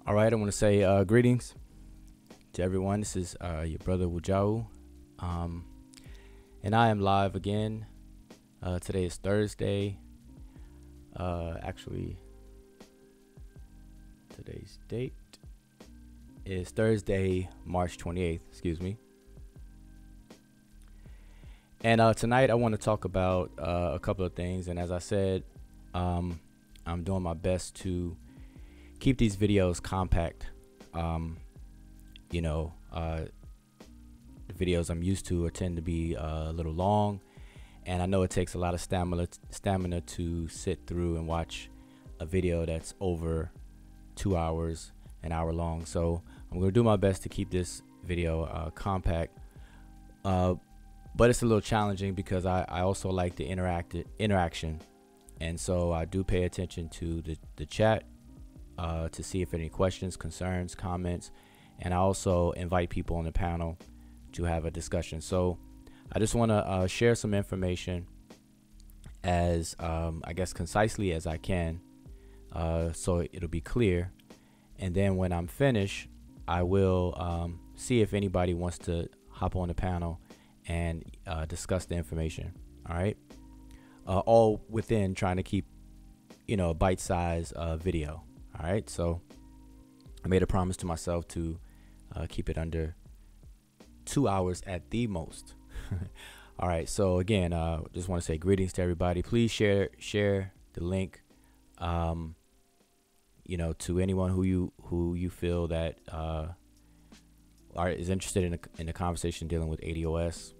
All right, I want to say greetings to everyone. This is your brother Wujau, and I am live again. Today is Thursday. Actually, today's date is Thursday, March 28th. Excuse me. And tonight I want to talk about a couple of things. And as I said, I'm doing my best to keep these videos compact. The videos I'm used to tend to be a little long, and I know it takes a lot of stamina to sit through and watch a video that's over 2 hours, an hour long. So I'm going to do my best to keep this video compact, but it's a little challenging because I also like the interaction, and so I do pay attention to the chat to see if any questions, concerns, comments, and I also invite people on the panel to have a discussion. So I just want to share some information as I guess concisely as I can, so it'll be clear. And then when I'm finished, I will see if anybody wants to hop on the panel and discuss the information. All right, all within trying to keep a bite-sized video. All right, so I made a promise to myself to keep it under 2 hours at the most. All right, so again, just want to say greetings to everybody. Please share the link, to anyone who you feel that is interested in the conversation dealing with ADOS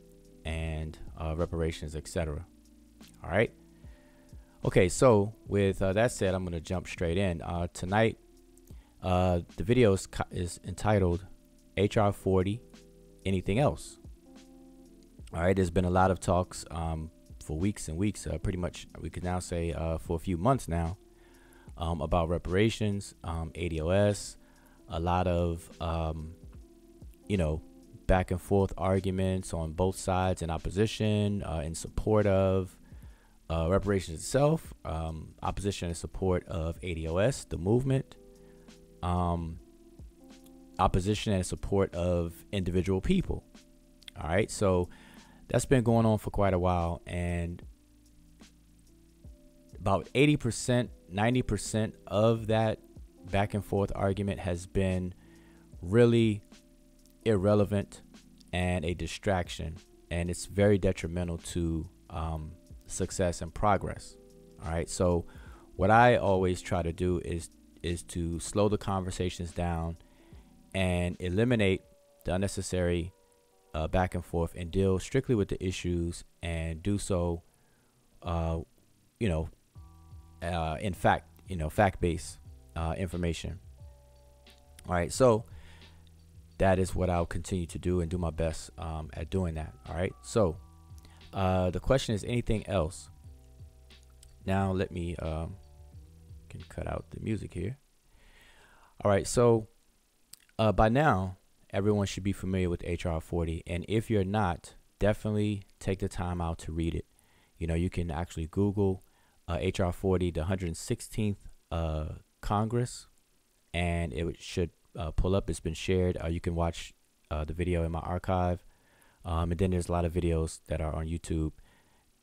and reparations, etc. All right. Okay, so with that said, I'm going to jump straight in. Tonight, the video is entitled HR-40, Anything Else? All right, there's been a lot of talks for weeks and weeks, pretty much we could now say for a few months now, about reparations, ADOS, a lot of, back and forth arguments on both sides in opposition, in support of reparations itself, opposition and support of ADOS, the movement, opposition and support of individual people. All right, so that's been going on for quite a while, and about 80%, 90% of that back and forth argument has been really irrelevant and a distraction, and it's very detrimental to success and progress. All right, so what I always try to do is to slow the conversations down and eliminate the unnecessary back and forth and deal strictly with the issues, and do so in fact-based information. All right, so that is what I'll continue to do and do my best at doing that. All right, so the question is, anything else? Now let me can cut out the music here. All right, so by now everyone should be familiar with HR-40, and if you're not, definitely take the time out to read it. You can actually Google HR-40, the 116th Congress, and it should pull up. It's been shared. You can watch the video in my archive. And then there's a lot of videos that are on YouTube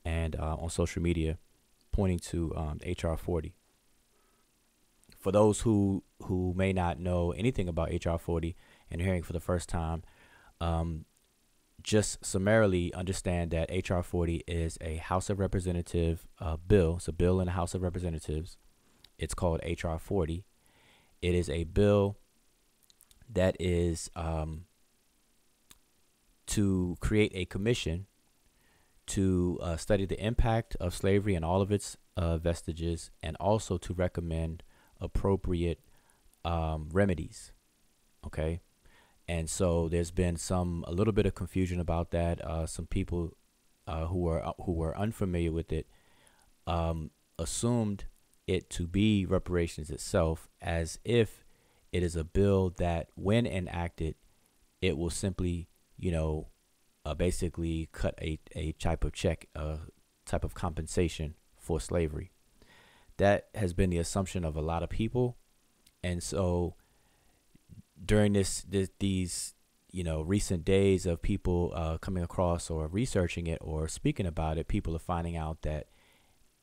and on social media pointing to HR-40. For those who may not know anything about HR-40 and hearing for the first time, just summarily understand that HR-40 is a House of Representatives bill. It's a bill in the House of Representatives. It's called HR-40. It is a bill that is to create a commission to study the impact of slavery and all of its vestiges, and also to recommend appropriate remedies. Okay, and so there's been a little bit of confusion about that. Some people who were unfamiliar with it assumed it to be reparations itself, as if it is a bill that, when enacted, it will simply basically cut a type of check, type of compensation for slavery. That has been the assumption of a lot of people, and so during these recent days of people coming across or researching it or speaking about it, people are finding out that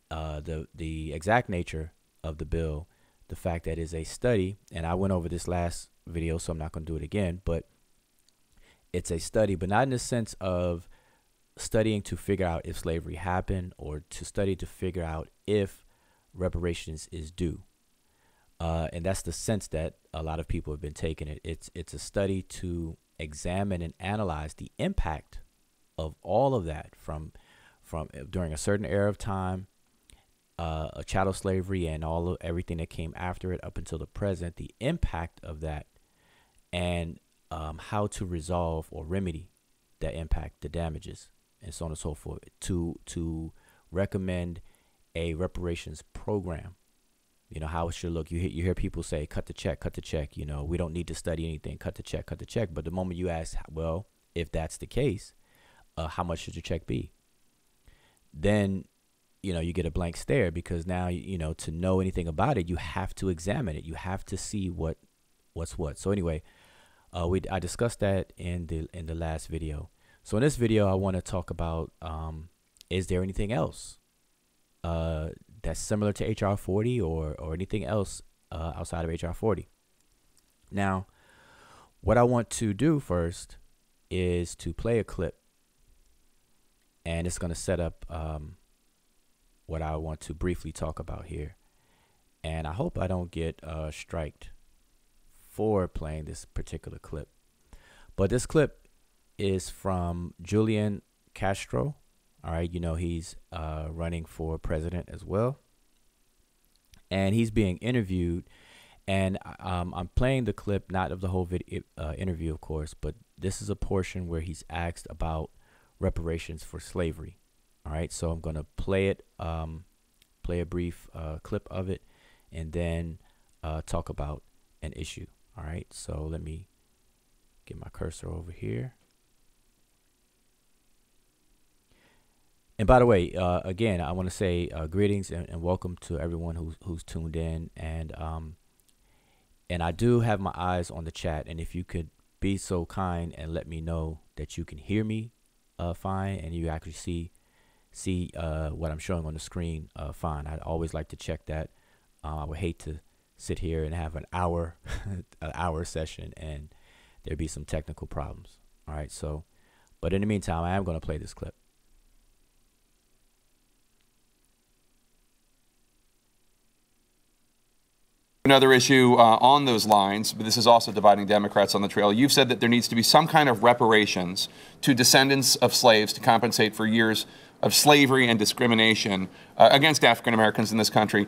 the exact nature of the bill, the fact that it's a study, and I went over this last video, so I'm not going to do it again, but it's a study, but not in the sense of studying to figure out if slavery happened or to study to figure out if reparations is due. And that's the sense that a lot of people have been taking it. It's a study to examine and analyze the impact of all of that from during a certain era of time, a chattel slavery and everything that came after it up until the present, the impact of that, and how to resolve or remedy that impact, the damages, and so on and so forth, to recommend a reparations program. How it should look. You hear people say, cut the check, we don't need to study anything, cut the check. But the moment you ask, well, if that's the case, how much should your check be? Then, you get a blank stare, because now, to know anything about it, you have to examine it. You have to see what's what. So anyway, I discussed that in the last video. So in this video, I want to talk about, is there anything else that's similar to HR-40 or anything else outside of HR-40? Now, what I want to do first is to play a clip, and it's going to set up what I want to briefly talk about here. And I hope I don't get striked for playing this particular clip. But this clip is from Julian Castro. All right, he's running for president as well, and he's being interviewed. And I'm playing the clip, not of the whole video interview, of course, but this is a portion where he's asked about reparations for slavery. All right, so I'm gonna play it, play a brief clip of it, and then talk about an issue. All right, so let me get my cursor over here. And by the way, again, I want to say greetings and welcome to everyone who's tuned in. And I do have my eyes on the chat. And if you could be so kind and let me know that you can hear me fine, and you actually see what I'm showing on the screen fine. I'd always like to check that. I would hate to sit here and have an hour session and there'd be some technical problems. All right. So, but in the meantime, I am going to play this clip. Another issue on those lines, but this is also dividing Democrats on the trail. You've said that there needs to be some kind of reparations to descendants of slaves to compensate for years of slavery and discrimination against African Americans in this country.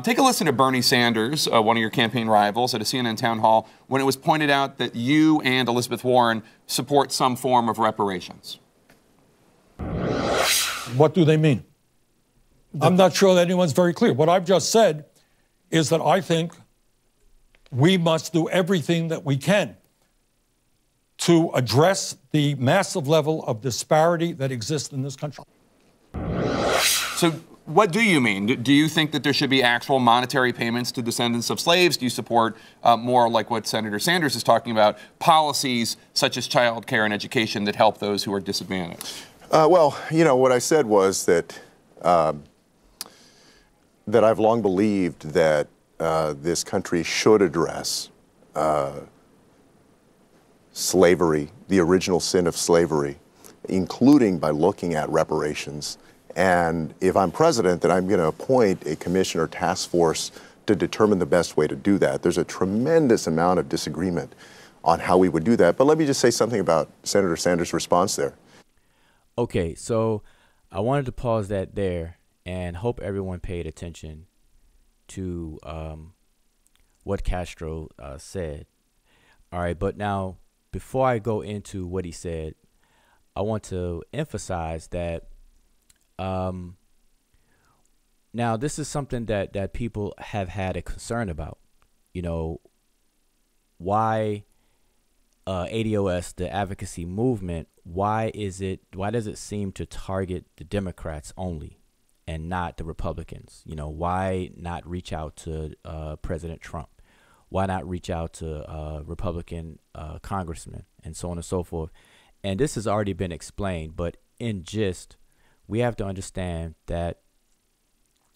Take a listen to Bernie Sanders, one of your campaign rivals, at a CNN town hall when it was pointed out that you and Elizabeth Warren support some form of reparations. What do they mean? I'm not sure that anyone's very clear. What I've just said is that I think we must do everything that we can to address the massive level of disparity that exists in this country. So what do you mean? Do you think that there should be actual monetary payments to descendants of slaves? Do you support more like what Senator Sanders is talking about, policies such as child care and education that help those who are disadvantaged? Well, what I said was that that I've long believed that this country should address slavery, the original sin of slavery, including by looking at reparations. And if I'm president, then I'm going to appoint a commission or task force to determine the best way to do that. There's a tremendous amount of disagreement on how we would do that. But let me just say something about Senator Sanders' response there. Okay, so I wanted to pause that there and hope everyone paid attention to what Castro said. All right, but now before I go into what he said, I want to emphasize that now this is something that people have had a concern about. Why ADOS, the advocacy movement, why does it seem to target the Democrats only and not the Republicans? Why not reach out to President Trump? why not reach out to Republican congressmen and so on and so forth? And this has already been explained, but in gist, we have to understand that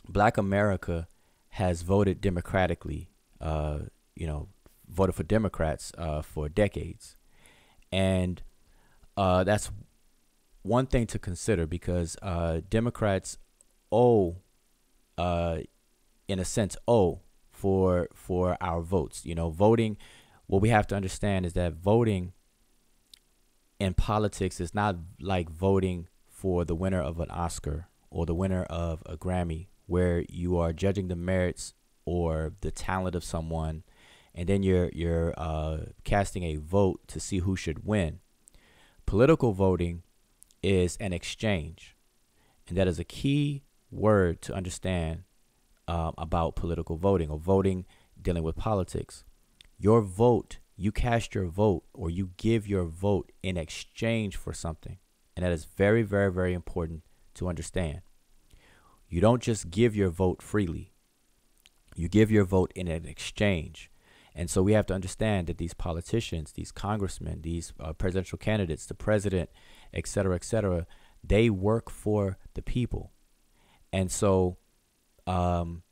Black America has voted democratically, voted for Democrats for decades. And that's one thing to consider, because Democrats owe, in a sense, for our votes. Voting, what we have to understand is that voting in politics is not like voting for the winner of an Oscar or the winner of a Grammy, where you are judging the merits or the talent of someone, and then you're casting a vote to see who should win. Political voting is an exchange, and that is a key word to understand about political voting, or voting dealing with politics. Your vote, you cast your vote, or you give your vote in exchange for something, and that is very, very, very important to understand. You don't just give your vote freely. You give your vote in an exchange. And so we have to understand that these politicians, these congressmen, these presidential candidates, the president, et cetera, they work for the people. And so, and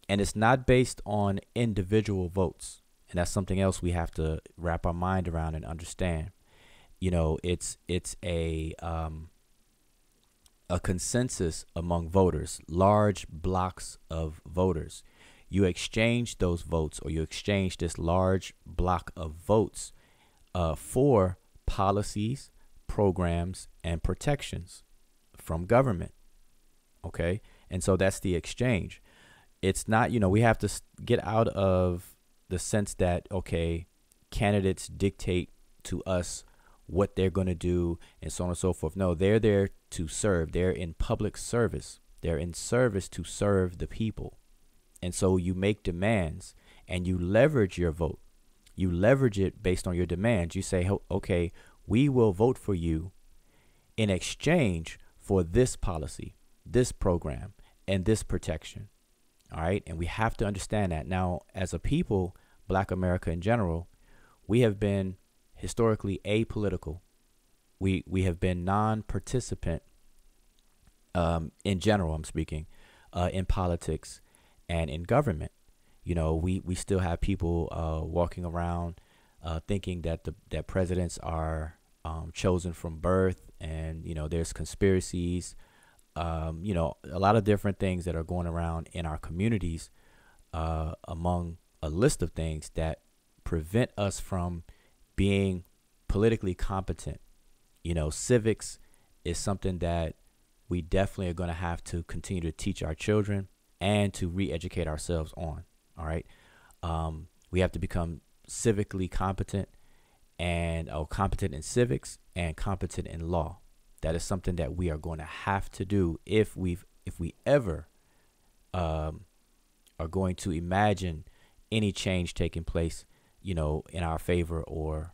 it's not based on individual votes. And that's something else we have to wrap our mind around and understand. It's a consensus among voters, large blocks of voters. You exchange those votes, or you exchange this large block of votes for policies, programs, and protections from government. Okay? And so that's the exchange. It's not, we have to get out of the sense that, okay, candidates dictate to us what they're going to do and so on and so forth. No, they're there to serve. They're in public service. They're in service to serve the people. And so you make demands and you leverage your vote. You leverage it based on your demands. You say, okay, we will vote for you in exchange for this policy, this program, and this protection. All right. And we have to understand that. Now, as a people, Black America in general, we have been historically apolitical. We have been non-participant in general, I'm speaking, in politics and in government. We still have people walking around thinking that that presidents are chosen from birth, and there's conspiracies, a lot of different things that are going around in our communities, among a list of things that prevent us from being politically competent. Civics is something that we definitely are going to have to continue to teach our children and to re-educate ourselves on. All right. We have to become civically competent, and competent in civics and competent in law. That is something that we are going to have to do if we ever are going to imagine any change taking place, in our favor or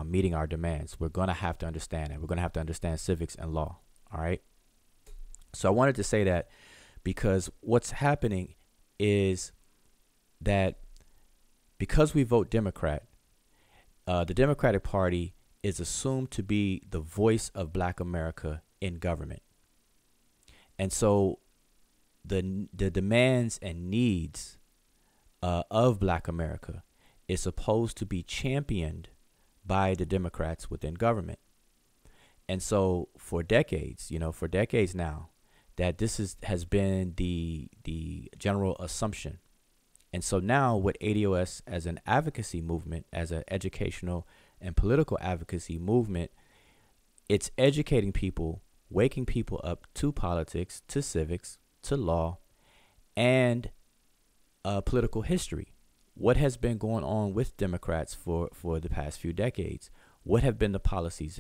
meeting our demands. We're going to have to understand it. We're going to have to understand civics and law. All right. So I wanted to say that because what's happening is that because we vote Democrat, the Democratic Party is assumed to be the voice of Black America in government. And so the demands and needs of Black America is supposed to be championed by the Democrats within government. And so for decades now, that this has been the general assumption. And so now with ADOS as an advocacy movement, as an educational and political advocacy movement, it's educating people, waking people up to politics, to civics, to law, and political history. What has been going on with Democrats for the past few decades? What have been the policies?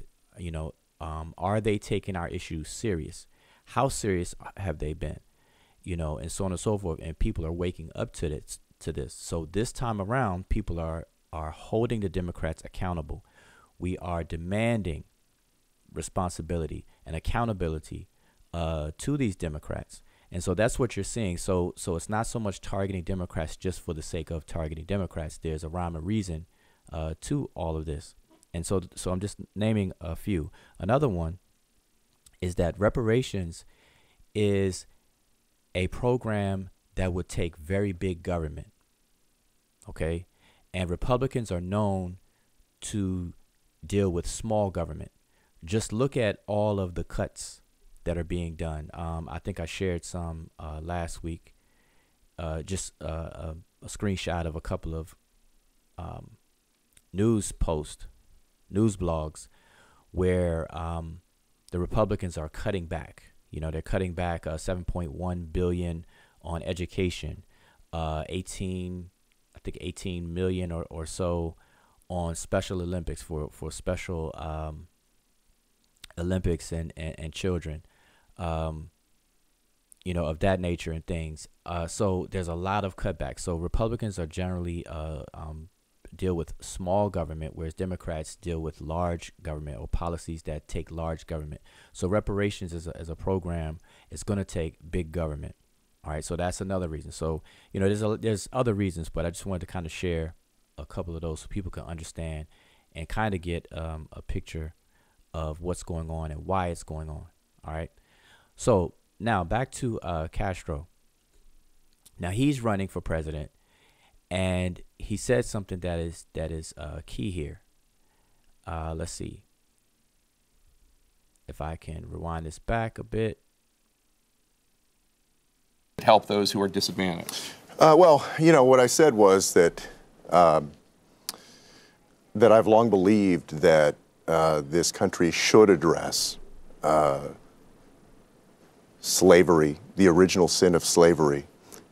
Are they taking our issues serious? How serious have they been? And so on and so forth. And people are waking up to this. So this time around, people are holding the Democrats accountable. We are demanding responsibility and accountability to these Democrats. And so that's what you're seeing. So it's not so much targeting Democrats just for the sake of targeting Democrats. There's a rhyme or reason to all of this. And so I'm just naming a few. Another one is that reparations is a program that would take very big government. Okay? And Republicans are known to deal with small government. Just look at all of the cuts that are being done. I think I shared some last week, just a screenshot of a couple of news posts, news blogs, where the Republicans are cutting back. You know, they're cutting back 7.1 billion on education, 18 million or so on Special Olympics for special Olympics and children, you know, of that nature and things. So there's a lot of cutbacks. So Republicans are generally deal with small government, whereas Democrats deal with large government or policies that take large government. So reparations as a program is going to take big government. All right, so that's another reason. So, you know, there's other reasons, but I just wanted to kind of share a couple of those so people can understand and kind of get a picture of what's going on and why it's going on. All right. So now back to Castro. Now he's running for president, and he said something that is key here. Let's see if I can rewind this back a bit. Help those who are disadvantaged. Well, you know, what I said was that that I've long believed that this country should address slavery, the original sin of slavery,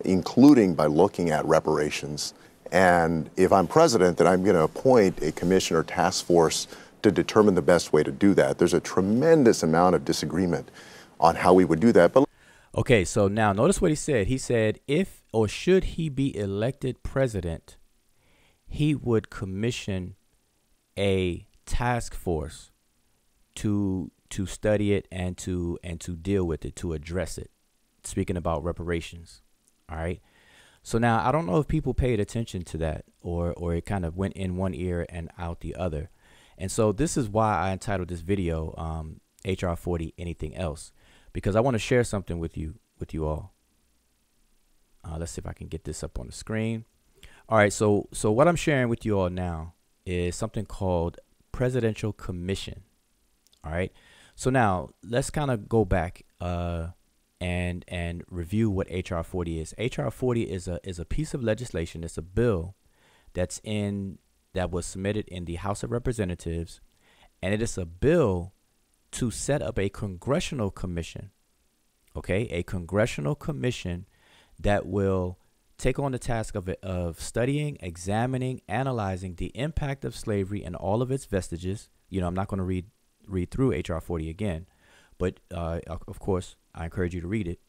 including by looking at reparations. And if I'm president, then I'm going to appoint a commission or task force to determine the best way to do that. There's a tremendous amount of disagreement on how we would do that. But okay, so now notice what he said. He said if or should he be elected president, he would commission a task force to study it and to deal with it, to address it. Speaking about reparations. All right. So now I don't know if people paid attention to that or it kind of went in one ear and out the other. And so this is why I entitled this video HR-40 Anything Else, because I want to share something with you all. Let's see if I can get this up on the screen. All right. So what I'm sharing with you all now is something called Presidential Commission. All right. So now let's kind of go back and review what HR-40 is. HR-40 is a piece of legislation. It's a bill that was submitted in the House of Representatives, and it is a bill to set up a congressional commission. Okay, a congressional commission that will take on the task of studying, examining, analyzing the impact of slavery and all of its vestiges. You know, I'm not going to read through HR-40 again, but of course, I encourage you to read it.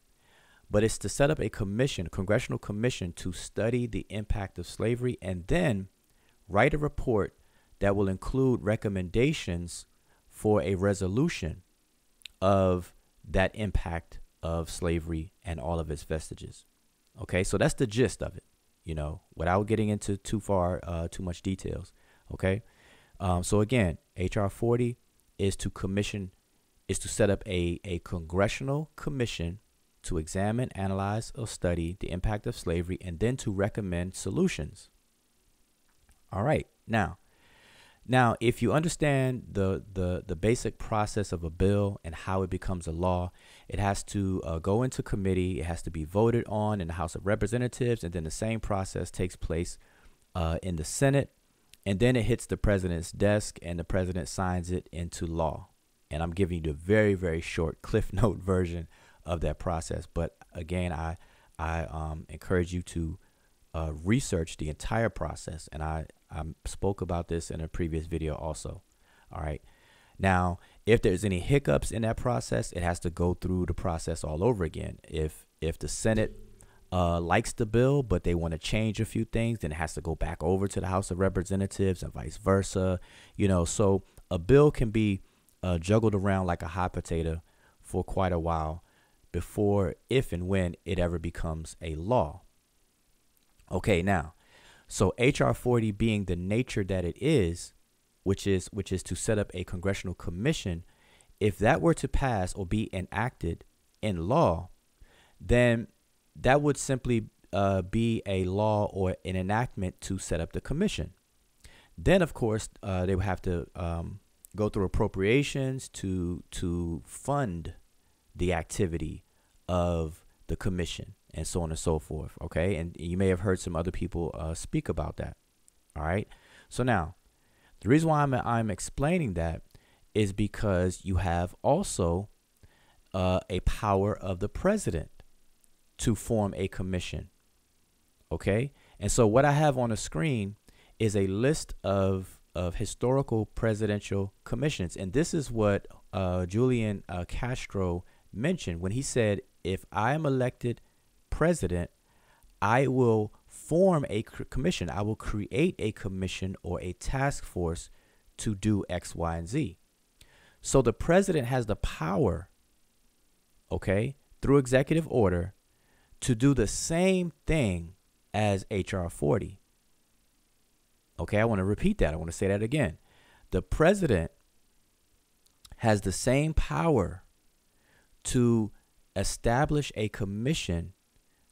But it's to set up a commission, congressional commission, to study the impact of slavery and then write a report that will include recommendations for a resolution of that impact of slavery and all of its vestiges. Okay, so that's the gist of it, you know, without getting into too much details. Okay, so again, HR-40 is to set up a congressional commission to examine, analyze, or study the impact of slavery and then to recommend solutions. All right, now if you understand the basic process of a bill and how it becomes a law, it has to go into committee, it has to be voted on in the House of Representatives, and then the same process takes place in the Senate, and then it hits the president's desk and the president signs it into law. And I'm giving you the very, very short Cliff Note version of that process. But again, I encourage you to research the entire process. And I spoke about this in a previous video also. All right. Now, if there's any hiccups in that process, it has to go through the process all over again. If the Senate likes the bill, but they want to change a few things, then it has to go back over to the House of Representatives and vice versa. You know, so a bill can be juggled around like a hot potato for quite a while before, if and when it ever becomes a law. Okay, now, so HR-40 being the nature that it is, which is to set up a congressional commission, if that were to pass or be enacted in law, then that would simply be a law or an enactment to set up the commission. Then, of course, they would have to go through appropriations to fund the activity of the commission and so on and so forth. Okay, and you may have heard some other people speak about that. All right. So now, the reason why I'm explaining that is because you have also a power of the president to form a commission. Okay, and so what I have on the screen is a list of historical presidential commissions, and this is what Julian Castro mentioned when he said, if I am elected president, I will form a commission. I will create a commission or a task force to do X, Y, and Z. So the president has the power, okay, through executive order to do the same thing as HR-40. Okay, I want to repeat that. I want to say that again. The president has the same power to establish a commission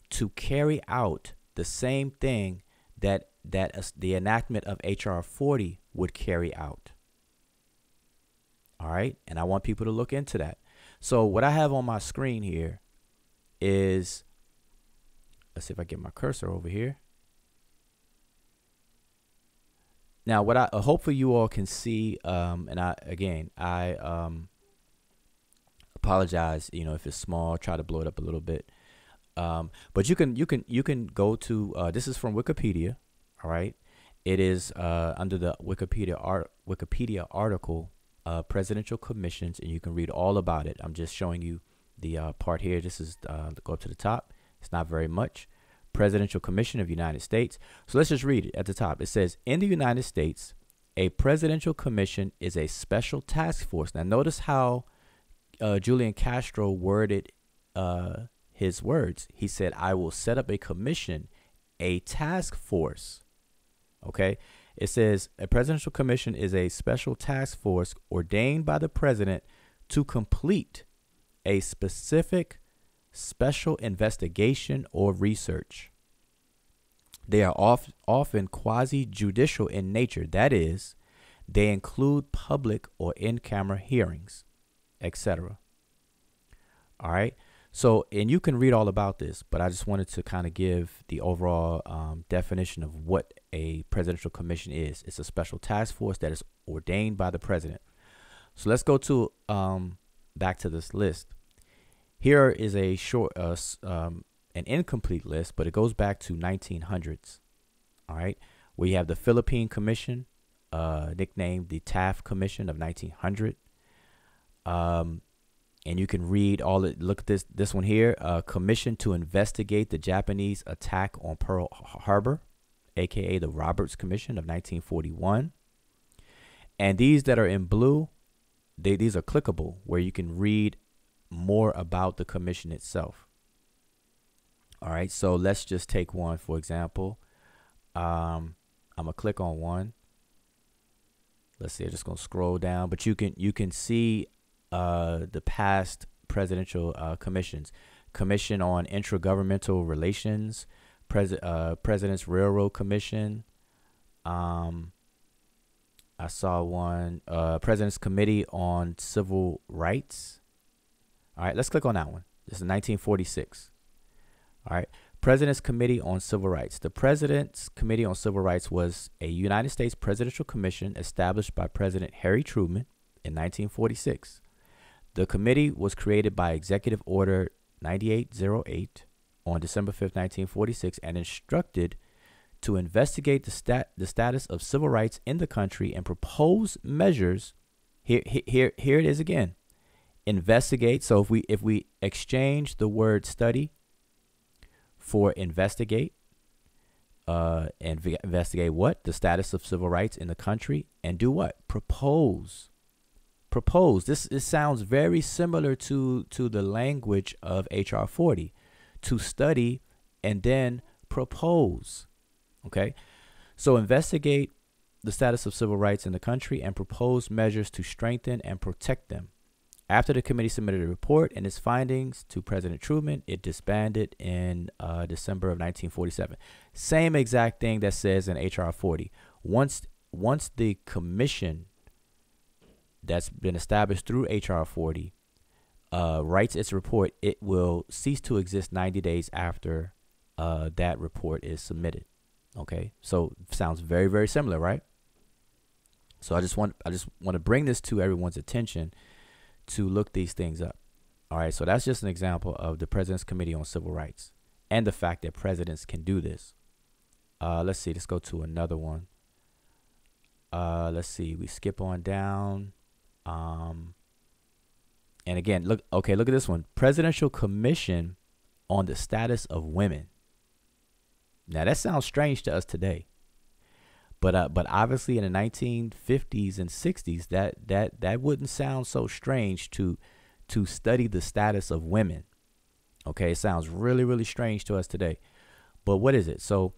to carry out the same thing that the enactment of HR-40 would carry out. All right, and I want people to look into that. So what I have on my screen here is, let's see if I get my cursor over here. Now, what I hopefully you all can see, and I apologize, if it's small, try to blow it up a little bit. But you can go to this is from Wikipedia. All right, it is under the Wikipedia article, presidential commissions, and you can read all about it. I'm just showing you the part here. This is go up to the top. It's not very much. Presidential Commission of the United States. So let's just read it at the top. It says, in the United States, a presidential commission is a special task force. Now notice how Julian Castro worded his words. He said, I will set up a commission, a task force. Okay. It says a presidential commission is a special task force ordained by the president to complete a specific special investigation or research. They are often quasi-judicial in nature. That is, they include public or in-camera hearings, etc. All right. So, and you can read all about this, but I just wanted to kind of give the overall definition of what a presidential commission is. It's a special task force that is ordained by the president. So let's go to back to this list. Here is a short, an incomplete list, but it goes back to 1900s. All right, we have the Philippine Commission, nicknamed the Taft Commission of 1900. And you can read all it. Look at this one here, commission to investigate the Japanese attack on Pearl Harbor, aka the Roberts Commission of 1941. And these that are in blue, these are clickable, where you can read more about the commission itself. All right, so let's just take one for example. I'm gonna click on one. Let's see, I'm just gonna scroll down, but you can see the past presidential commissions. Commission on Intragovernmental Relations, President's Railroad Commission. I saw one, President's Committee on Civil Rights. All right, let's click on that one. This is 1946. All right, President's Committee on Civil Rights. The President's Committee on Civil Rights was a United States presidential commission established by President Harry Truman in 1946. The committee was created by Executive Order 9808 on December 5th, 1946, and instructed to investigate the status of civil rights in the country and propose measures. Here it is again. Investigate. So if we exchange the word study for investigate, investigate what? The status of civil rights in the country, and do what? Propose propose. This sounds very similar to the language of HR-40, to study and then propose. Okay, so investigate the status of civil rights in the country and propose measures to strengthen and protect them. After the committee submitted a report and its findings to President Truman, it disbanded in December of 1947. Same exact thing that says in HR-40. Once the commission that's been established through HR-40 writes its report, it will cease to exist 90 days after that report is submitted. Okay, so sounds very, very similar, right? So I just want to bring this to everyone's attention to look these things up. All right, so that's just an example of the President's Committee on Civil Rights and the fact that presidents can do this. Let's see, let's go to another one. Let's see, we skip on down. And again, look at this one. Presidential Commission on the Status of Women. Now that sounds strange to us today. But obviously in the 1950s and 60s, that wouldn't sound so strange to study the status of women. Okay, it sounds really, really strange to us today. But what is it? So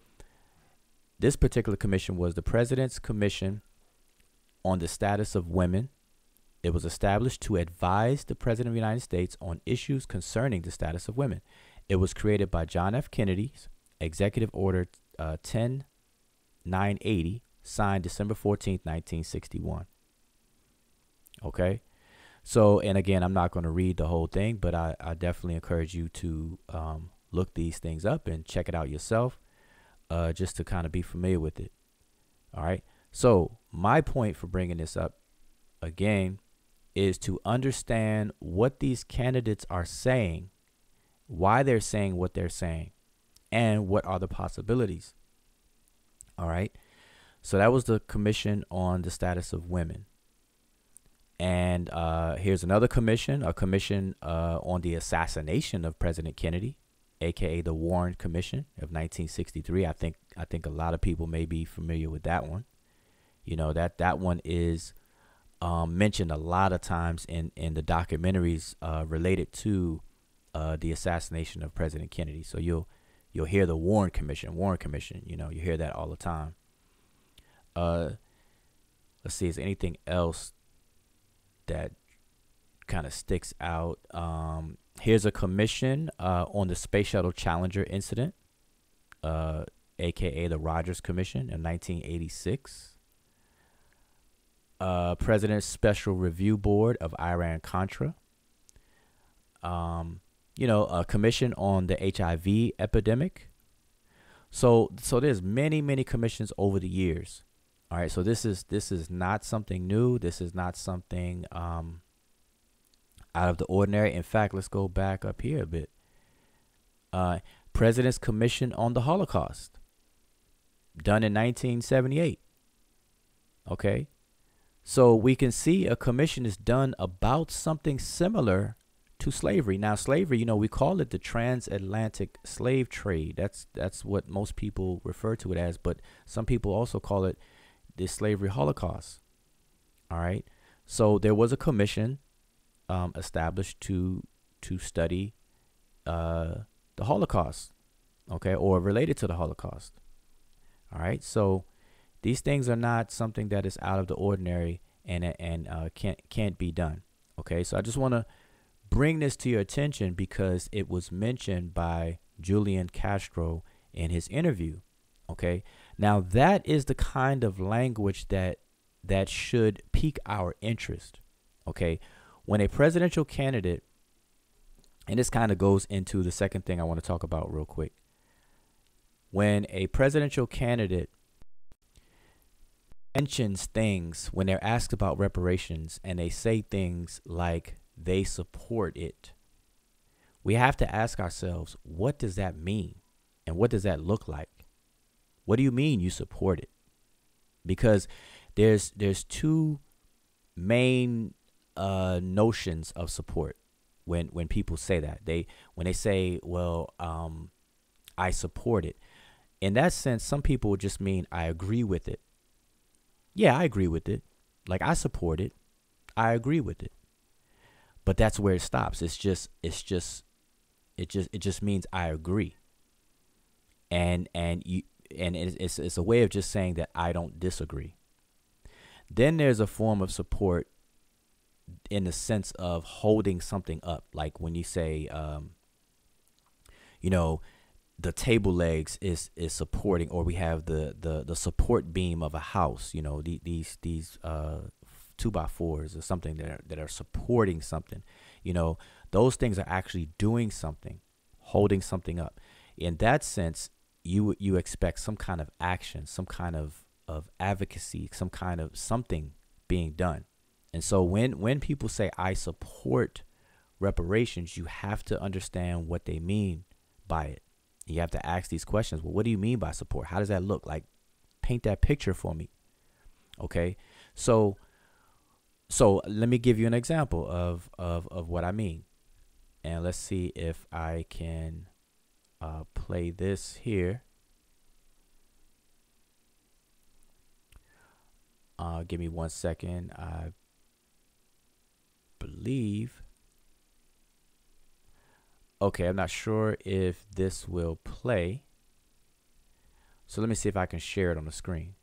this particular commission was the President's Commission on the Status of Women. It was established to advise the President of the United States on issues concerning the status of women. It was created by John F. Kennedy's Executive Order 10-980, signed December 14th, 1961. Okay. So, and again, I'm not going to read the whole thing, but I definitely encourage you to look these things up and check it out yourself, just to kind of be familiar with it. All right. So my point for bringing this up again is to understand what these candidates are saying, why they're saying what they're saying, and what are the possibilities. All right. So that was the Commission on the Status of Women. And here's another commission, a commission on the assassination of President Kennedy, aka the Warren Commission of 1963. I think a lot of people may be familiar with that one. You know, that one is mentioned a lot of times in the documentaries related to the assassination of President Kennedy. So you'll hear the Warren Commission, you know, you hear that all the time. Let's see, is there anything else that kind of sticks out? Here's a commission on the Space Shuttle Challenger incident, aka the Rogers Commission in 1986. President's Special Review Board of Iran-Contra. You know, a commission on the HIV epidemic. So there's many commissions over the years. All right, so this is not something new. This is not something out of the ordinary. In fact, let's go back up here a bit. President's Commission on the Holocaust, done in 1978. Okay, so we can see a commission is done about something similar to slavery. Now, slavery, you know, we call it the transatlantic slave trade. That's what most people refer to it as, but some people also call it the slavery holocaust. All right. So there was a commission established to study the Holocaust, okay, or related to the Holocaust. All right. So these things are not something that is out of the ordinary and can't be done. Okay. So I just want to bring this to your attention because it was mentioned by Julian Castro in his interview. Okay. Now that is the kind of language that should pique our interest. Okay. When a presidential candidate, and this kind of goes into the second thing I want to talk about real quick. When a presidential candidate mentions things, when they're asked about reparations and they say things like they support it, we have to ask ourselves, what does that mean? And what does that look like? What do you mean you support it? Because there's two main notions of support when people say that. When they say, well, I support it. In that sense, some people just mean I agree with it. Yeah, I agree with it. Like, I support it. I agree with it. But that's where it stops. It just means I agree. And it's a way of just saying that I don't disagree. Then there's a form of support in the sense of holding something up, like when you say, the table legs is supporting, or we have the support beam of a house. These 2x4s or something that are supporting something. Those things are actually doing something, holding something up. In that sense, you expect some kind of action, some kind of advocacy, some kind of something being done. And so when people say I support reparations, you have to understand what they mean by it. You have to ask these questions. Well, what do you mean by support? How does that look like? Paint that picture for me. Okay. So let me give you an example of what I mean. And let's see if I can play this here. Give me 1 second. I believe. Okay, I'm not sure if this will play. So let me see if I can share it on the screen.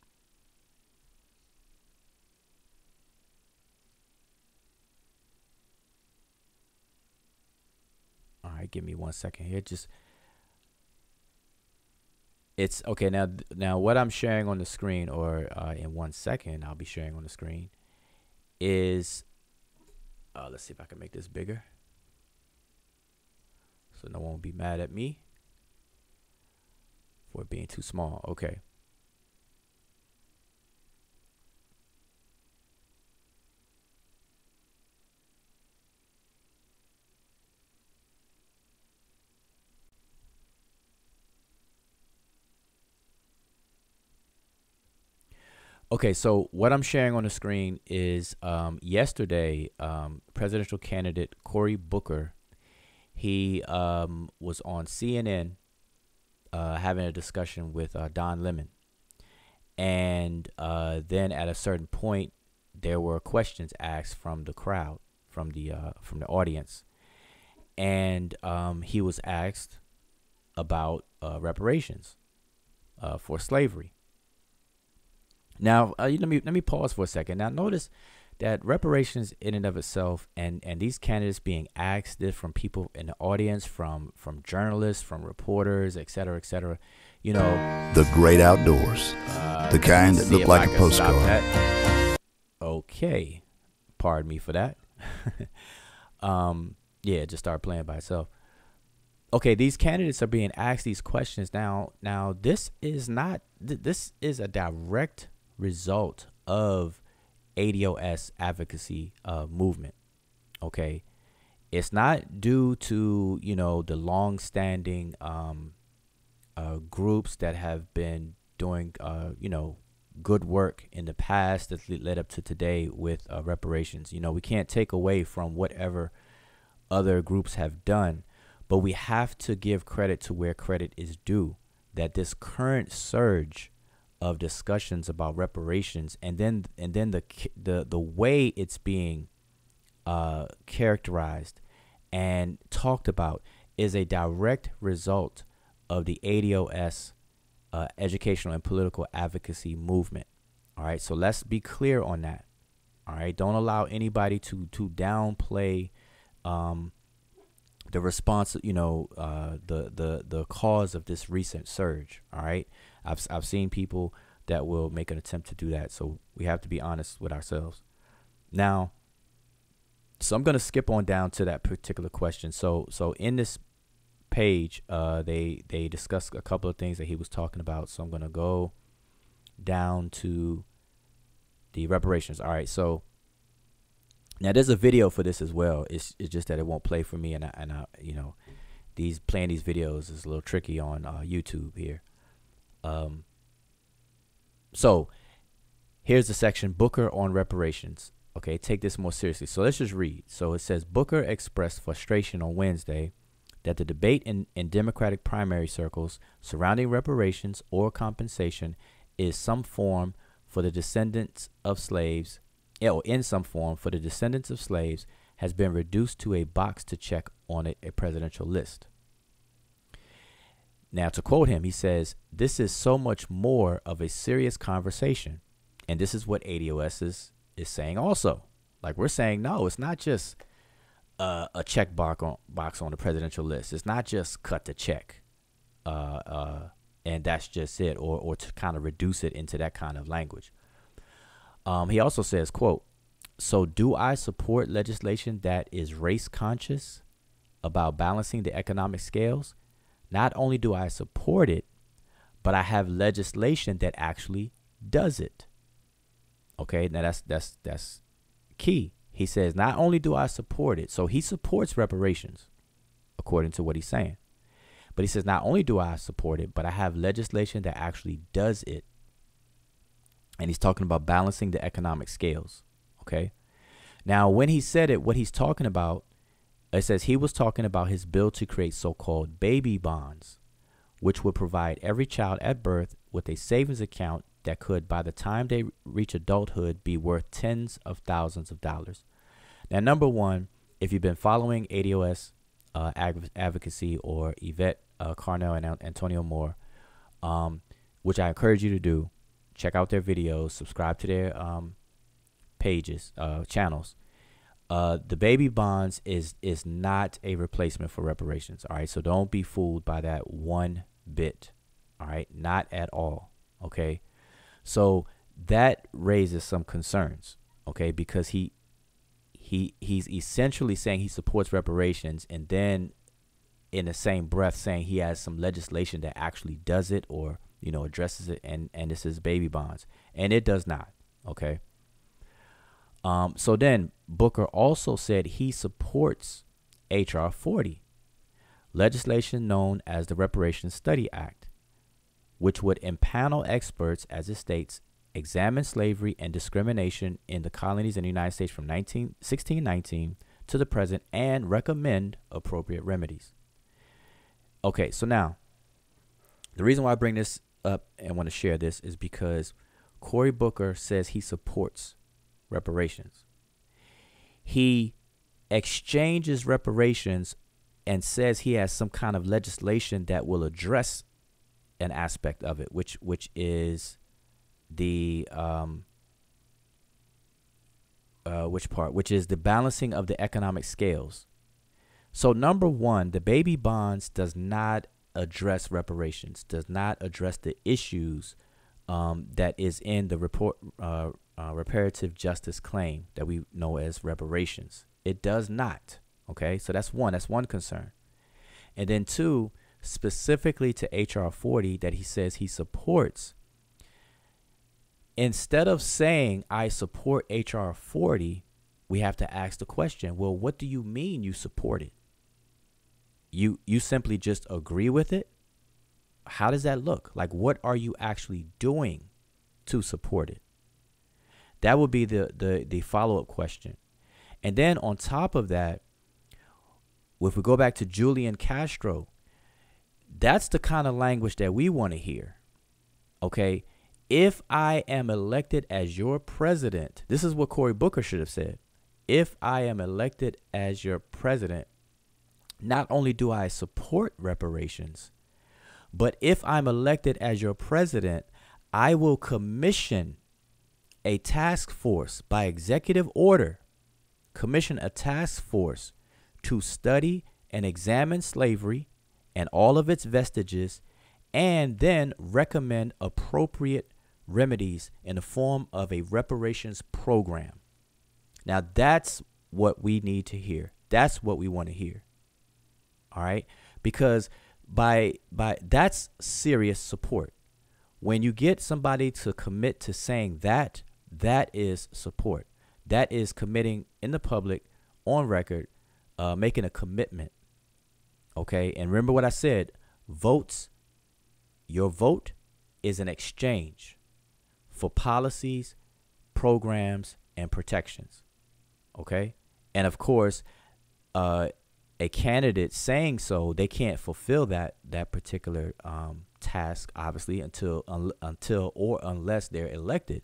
All right, give me 1 second here. It's okay. Now what I'm sharing on the screen, or in 1 second I'll be sharing on the screen, is let's see if I can make this bigger so no one will be mad at me for it being too small. Okay. Okay, so what I'm sharing on the screen is yesterday, presidential candidate Cory Booker, he was on CNN having a discussion with Don Lemon. And then at a certain point, there were questions asked from the crowd, from the audience. And he was asked about reparations for slavery. Now, let me pause for a second. Now, notice that reparations in and of itself, and these candidates being asked this from people in the audience, from journalists, from reporters, et cetera, the great outdoors, the kind that look like a postcard. Okay, pardon me for that. Yeah, it just started playing by itself. Okay, these candidates are being asked these questions now. This is a direct result of ADOS advocacy movement. Okay, it's not due to the long-standing groups that have been doing good work in the past that led up to today with reparations. We can't take away from whatever other groups have done, but we have to give credit to where credit is due. That this current surge of discussions about reparations, and then the way it's being characterized and talked about, is a direct result of the ADOS educational and political advocacy movement. All right, so let's be clear on that. All right, don't allow anybody to downplay the response, the cause of this recent surge. All right, I've seen people that will make an attempt to do that, so we have to be honest with ourselves. Now, so I'm going to skip on down to that particular question. So in this page, they discuss a couple of things that he was talking about. So I'm going to go down to the reparations. All right, so now there's a video for this as well. It's just that it won't play for me, and I playing these videos is a little tricky on YouTube here. So here's the section, Booker on reparations. Okay, take this more seriously. So let's just read. So it says, Booker expressed frustration on Wednesday that the debate in Democratic primary circles surrounding reparations or compensation is some form for the descendants of slaves or in some form for the descendants of slaves has been reduced to a box to check on a presidential list. Now, to quote him, he says, "This is so much more of a serious conversation." And this is what ADOS is saying also. Like, we're saying, no, it's not just a check box on the presidential list. It's not just cut the check and that's just it, or to kind of reduce it into that kind of language. He also says, quote, "So do I support legislation that is race conscious about balancing the economic scales? Not only do I support it, but I have legislation that actually does it." Okay, now that's key. He says, not only do I support it, so he supports reparations, according to what he's saying. But he says, not only do I support it, but I have legislation that actually does it. And he's talking about balancing the economic scales. Okay. Now, when he said it, what he's talking about, it says he was talking about his bill to create so-called baby bonds, which would provide every child at birth with a savings account that could, by the time they reach adulthood, be worth tens of thousands of dollars. Now, number one, if you've been following ADOS advocacy or Yvette Carnell and Antonio Moore, which I encourage you to do, check out their videos, subscribe to their pages, channels. The baby bonds is not a replacement for reparations. All right. So don't be fooled by that one bit. All right. Not at all. Okay. So that raises some concerns. Okay. Because he's essentially saying he supports reparations, and then in the same breath saying he has some legislation that actually does it, or, you know, addresses it. And this is baby bonds, and it does not. Okay. So then Booker also said he supports HR-40, legislation known as the Reparations Study Act, which would impanel experts, as it states, examine slavery and discrimination in the colonies in the United States from 1619 to the present and recommend appropriate remedies. Okay, so now the reason why I bring this up and want to share this is because Cory Booker says he supports reparations. He exchanges reparations and says he has some kind of legislation that will address an aspect of it, which is the which is the balancing of the economic scales. So number one, the baby bonds does not address reparations, does not address the issues that is in the reparative justice claim that we know as reparations. It does not. Okay, so that's one concern. And then two, specifically to HR-40 that he says he supports, instead of saying I support HR-40, we have to ask the question, well, what do you mean you support it? You simply just agree with it? How does that look? Like, what are you actually doing to support it? That would be the follow-up question. And then on top of that, if we go back to Julian Castro, that's the kind of language that we want to hear. Okay, if I am elected as your president, this is what Cory Booker should have said. If I am elected as your president, not only do I support reparations, but if I'm elected as your president, I will commission a task force by executive order, commission a task force to study and examine slavery and all of its vestiges, and then recommend appropriate remedies in the form of a reparations program. Now, that's what we need to hear. That's what we want to hear. All right? Because by that's serious support. When you get somebody to commit to saying that, that is support. That is committing in the public, on record, making a commitment. Okay? And remember what I said, your vote is an exchange for policies, programs, and protections. Okay? And of course, a candidate saying so, they can't fulfill that particular task, obviously, until or unless they're elected.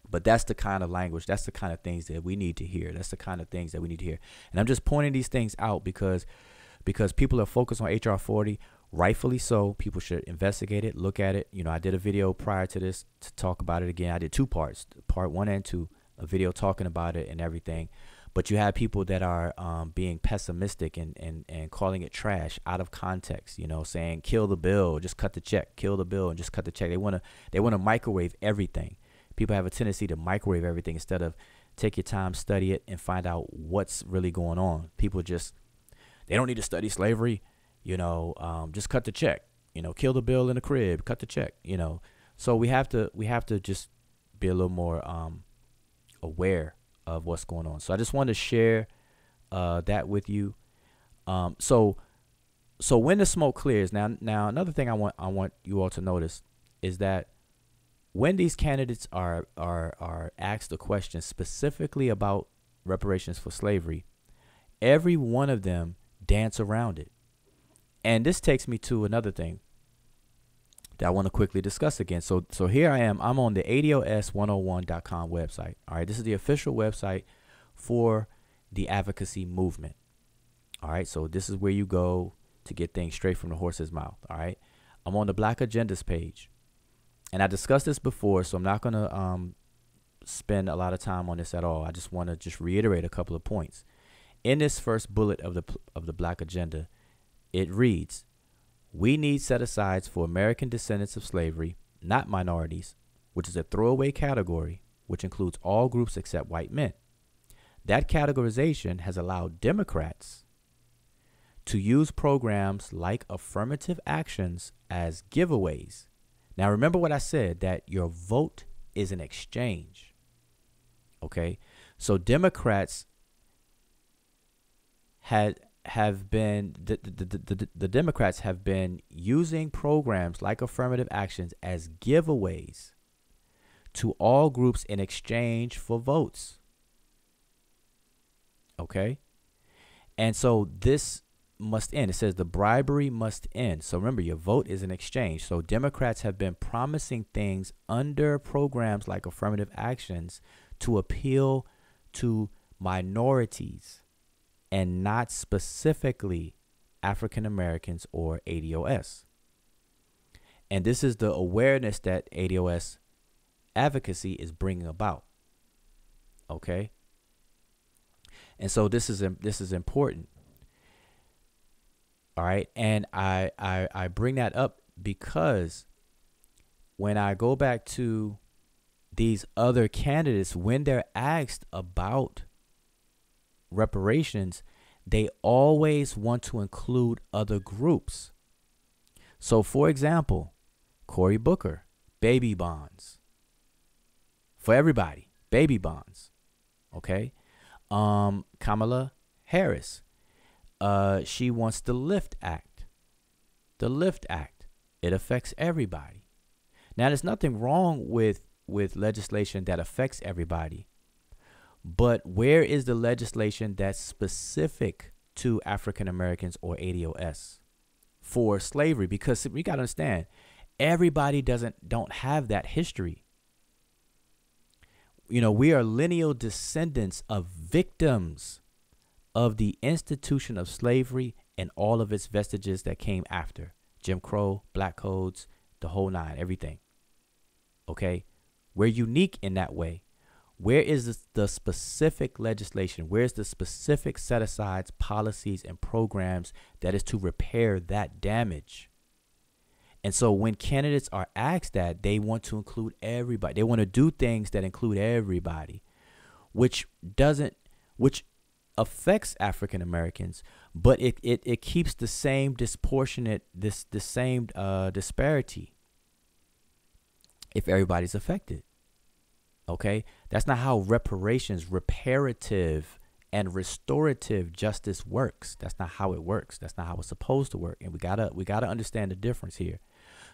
But that's the kind of language, that's the kind of things that we need to hear. That's the kind of things that we need to hear. And I'm just pointing these things out because people are focused on HR-40, rightfully so. People should investigate it, look at it. You know, I did a video prior to this to talk about it again. I did 2 parts, part 1 and 2, a video talking about it and everything. But you have people that are being pessimistic and calling it trash out of context, you know, saying kill the bill, just cut the check, kill the bill and just cut the check. They want to microwave everything. People have a tendency to microwave everything instead of take your time, study it, and find out what's really going on. People they don't need to study slavery, you know, just cut the check, you know, kill the bill in the crib, cut the check, you know. So we have to just be a little more aware of what's going on. So I just wanted to share that with you. So when the smoke clears, now another thing I want you all to notice is that when these candidates are asked a question specifically about reparations for slavery, every one of them dance around it. And this takes me to another thing that I want to quickly discuss again. So here I am. I'm on the ADOS101.com website. All right, this is the official website for the advocacy movement. All right, so this is where you go to get things straight from the horse's mouth. All right, I'm on the Black Agendas page. And I discussed this before, so I'm not going to spend a lot of time on this at all. I just want to just reiterate a couple of points. In this first bullet of the Black Agenda, it reads, "We need set-asides for American descendants of slavery, not minorities, which is a throwaway category, which includes all groups except white men. That categorization has allowed Democrats to use programs like affirmative actions as giveaways." Now, remember what I said, that your vote is an exchange. Okay, so Democrats have been the Democrats have been using programs like affirmative actions as giveaways to all groups in exchange for votes. Okay, and so this must end. It says the bribery must end. So remember, your vote is an exchange. So Democrats have been promising things under programs like affirmative actions to appeal to minorities and not specifically African Americans or ADOS. And this is the awareness that ADOS advocacy is bringing about. Okay? And so this is important. All right, and I bring that up because when I go back to these other candidates, when they're asked about reparations, they always want to include other groups. So, for example, Cory Booker, baby bonds. For everybody, baby bonds. Okay, Kamala Harris. She wants the LIFT Act. The LIFT Act. It affects everybody. Now, there's nothing wrong with legislation that affects everybody. But where is the legislation that's specific to African Americans or ADOS for slavery? Because we got to understand, everybody don't have that history. You know, we are lineal descendants of victims of the institution of slavery and all of its vestiges that came after. Jim Crow, Black Codes, the whole nine, everything. Okay? We're unique in that way. Where is the specific legislation? Where's the specific set-asides, policies, and programs that is to repair that damage? And so when candidates are asked that, they want to include everybody. They want to do things that include everybody, which affects African Americans, but it keeps the same disproportionate, the same disparity if everybody's affected. Okay, that's not how reparations, reparative and restorative justice works. That's not how it works. That's not how it's supposed to work. And we gotta understand the difference here.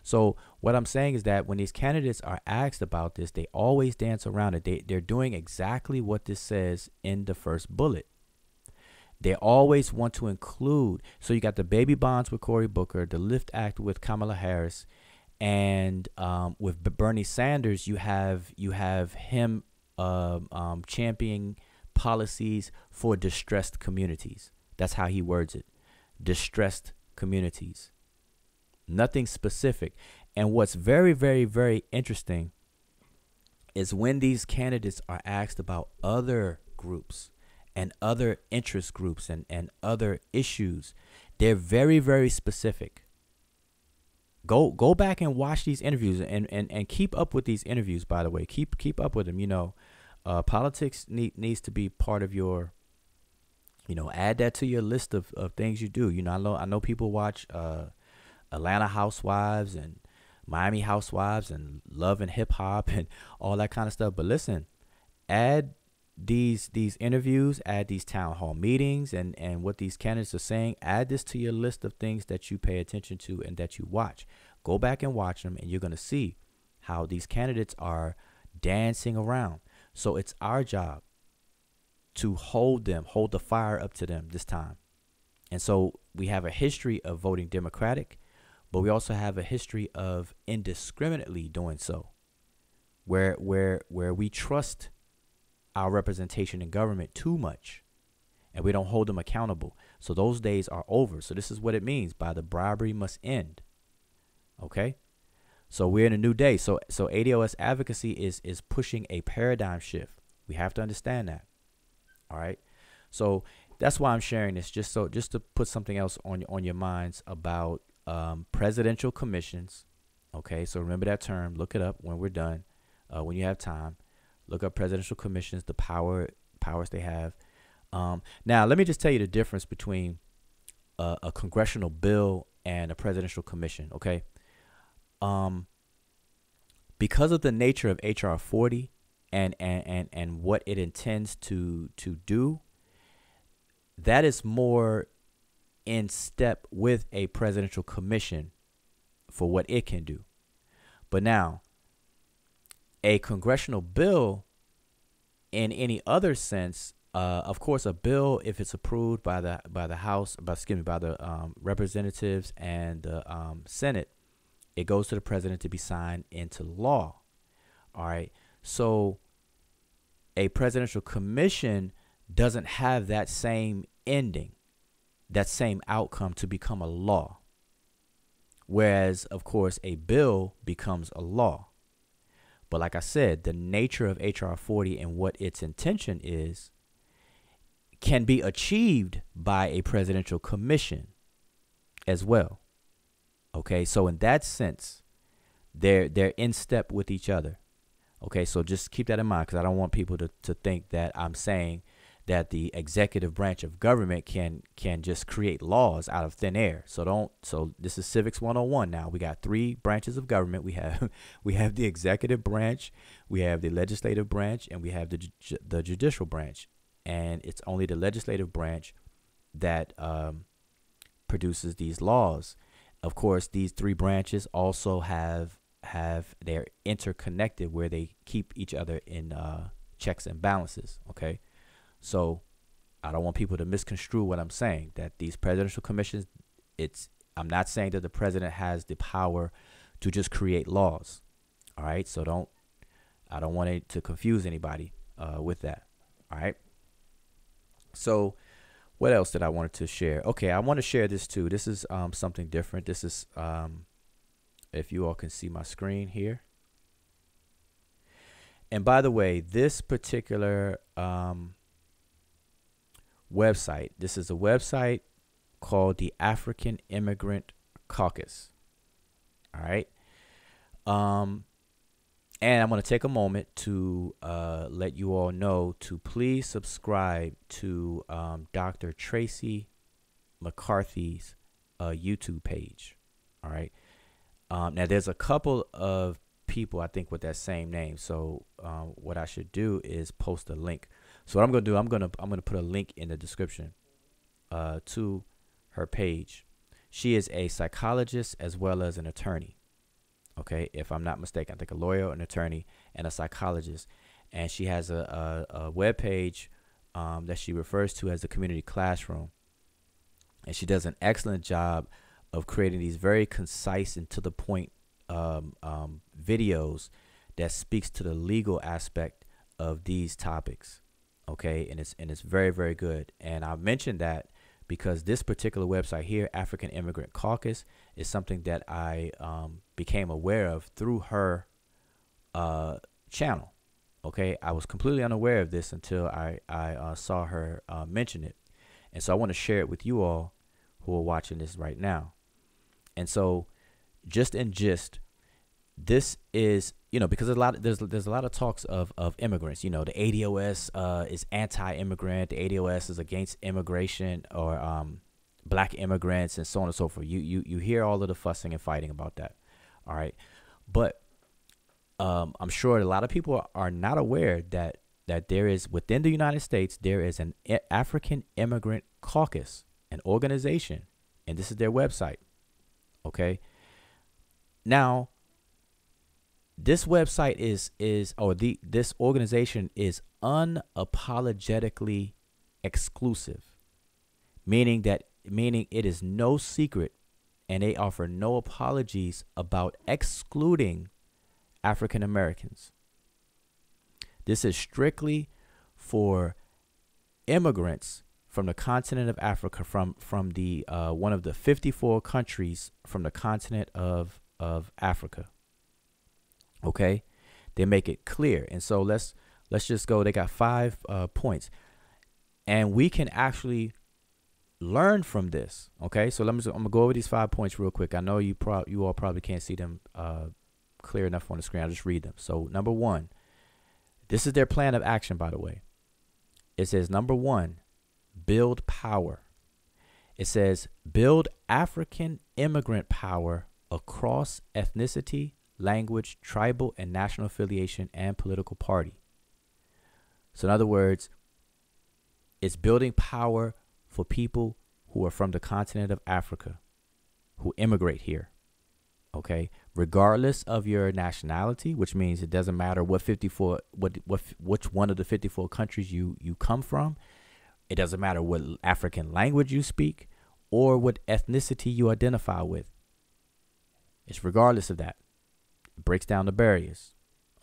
So what I'm saying is that when these candidates are asked about this, they always dance around it. They're doing exactly what this says in the first bullet. They always want to include. So you got the baby bonds with Cory Booker, the LIFT Act with Kamala Harris, And with Bernie Sanders, you have him championing policies for distressed communities. That's how he words it. Distressed communities. Nothing specific. And what's very, very, very interesting is when these candidates are asked about other groups and other interest groups and other issues, they're very, very specific. Go back and watch these interviews and keep up with these interviews, by the way. Keep up with them. You know, politics needs to be part of your, you know, add that to your list of things you do. You know, I know people watch Atlanta Housewives and Miami Housewives and Love and Hip Hop and all that kind of stuff. But listen, add these interviews, add these town hall meetings and what these candidates are saying. Add this to your list of things that you pay attention to and that you watch. Go back and watch them, and you're going to see how these candidates are dancing around. So it's our job to hold the fire up to them this time. And so we have a history of voting Democratic, but we also have a history of indiscriminately doing so, where we trust our representation in government too much and we don't hold them accountable. So those days are over. So this is what it means by the bribery must end. Okay? So we're in a new day. So ADOS advocacy is pushing a paradigm shift. We have to understand that. All right? So that's why I'm sharing this, just to put something else on your minds about presidential commissions. Okay? So remember that term. Look it up when we're done. When you have time, look up presidential commissions, the powers they have. Now, let me just tell you the difference between a congressional bill and a presidential commission. Okay. Because of the nature of HR-40 and what it intends to do, that is more in step with a presidential commission for what it can do. But now, a congressional bill, in any other sense, of course, a bill, if it's approved by the House, by the representatives and the Senate, it goes to the president to be signed into law. All right. So a presidential commission doesn't have that same ending, that same outcome to become a law. Whereas, of course, a bill becomes a law. But like I said, the nature of HR-40 and what its intention is can be achieved by a presidential commission as well. Okay, so in that sense, they're in step with each other. Okay, so just keep that in mind, because I don't want people to think that I'm saying that the executive branch of government can just create laws out of thin air. So this is Civics 101 now. We got 3 branches of government. We have the executive branch, we have the legislative branch, and we have the judicial branch. And it's only the legislative branch that produces these laws. Of course, these 3 branches also have they're interconnected, where they keep each other in checks and balances. Okay. So I don't want people to misconstrue what I'm saying, that these presidential commissions, I'm not saying that the president has the power to just create laws. All right. So I don't want it to confuse anybody with that. All right. So what else did I wanted to share? Okay. I want to share this too. This is something different. This is, if you all can see my screen here. And by the way, this particular website, this is a website called the African Immigrant Caucus. All right. And I'm going to take a moment to let you all know to please subscribe to Dr. Tracy McCarthy's YouTube page. All right. Now, there's a couple of people, I think, with that same name. So what I should do is post a link. So what I'm going to do, I'm going to put a link in the description to her page. She is a psychologist as well as an attorney. Okay, if I'm not mistaken, I think a lawyer, an attorney, and a psychologist. And she has a web page that she refers to as the community classroom. And she does an excellent job of creating these very concise and to the point videos that speaks to the legal aspect of these topics. Okay, and it's very, very good. And I mentioned that because this particular website here, African Immigrant Caucus, is something that I became aware of through her channel. Okay, I was completely unaware of this until I saw her mention it, and so I want to share it with you all who are watching this right now. And so, just in gist, this is, because there's a lot of talks of immigrants. The ADOS is anti-immigrant. The ADOS is against immigration or black immigrants and so on and so forth. You hear all of the fussing and fighting about that. All right, but I'm sure a lot of people are not aware that there is, within the United States, there is an African Immigrant Caucus, an organization, and this is their website. Okay. Now, this website this organization is unapologetically exclusive, meaning it is no secret, and they offer no apologies about excluding African Americans. This is strictly for immigrants from the continent of Africa, from the one of the 54 countries from the continent of Africa. Okay, they make it clear, and so let's just go. They got 5 points, and we can actually learn from this. Okay, so I'm gonna go over these 5 points real quick. I know you all probably can't see them clear enough on the screen. I'll just read them. So number 1, this is their plan of action, by the way. It says, number 1, build power. It says build African immigrant power across ethnicity, language, tribal, and national affiliation and political party. So in other words, it's building power for people who are from the continent of Africa, who immigrate here. Okay, regardless of your nationality, which means it doesn't matter which one of the 54 countries you come from. It doesn't matter what African language you speak or what ethnicity you identify with. It's regardless of that. It breaks down the barriers.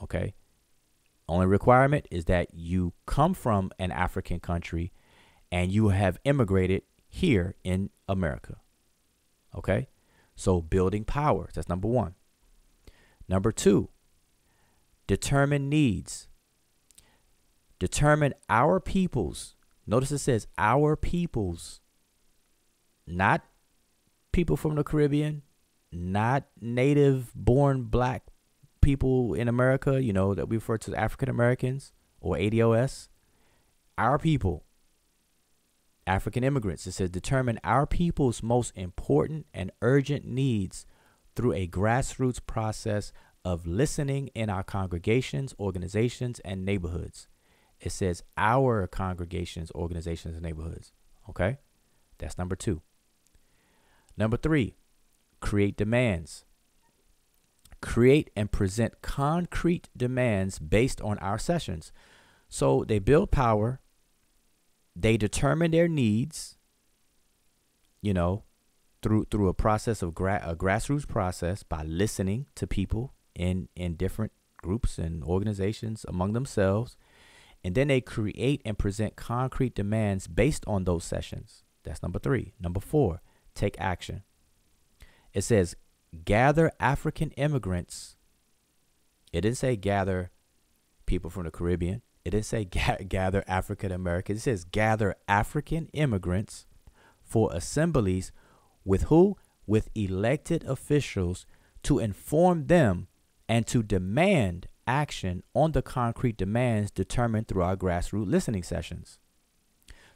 Okay. Only requirement is that you come from an African country and you have immigrated here in America. Okay. So building power, that's number 1. Number 2, determine needs. Determine our peoples. Notice it says our peoples, not people from the Caribbean, not native born black people in America, that we refer to as African Americans or ADOS. Our people. African immigrants. It says determine our people's most important and urgent needs through a grassroots process of listening in our congregations, organizations, and neighborhoods. It says our congregations, organizations, and neighborhoods. Okay, that's number 2. Number 3, create demands. Create and present concrete demands based on our sessions. So they build power. They determine their needs, through a process of a grassroots process by listening to people in different groups and organizations among themselves. And then they create and present concrete demands based on those sessions. That's number 3. Number 4, take action. It says gather African immigrants. It didn't say gather people from the Caribbean. It didn't say gather African Americans. It says gather African immigrants for assemblies with who? With elected officials to inform them and to demand action on the concrete demands determined through our grassroots listening sessions.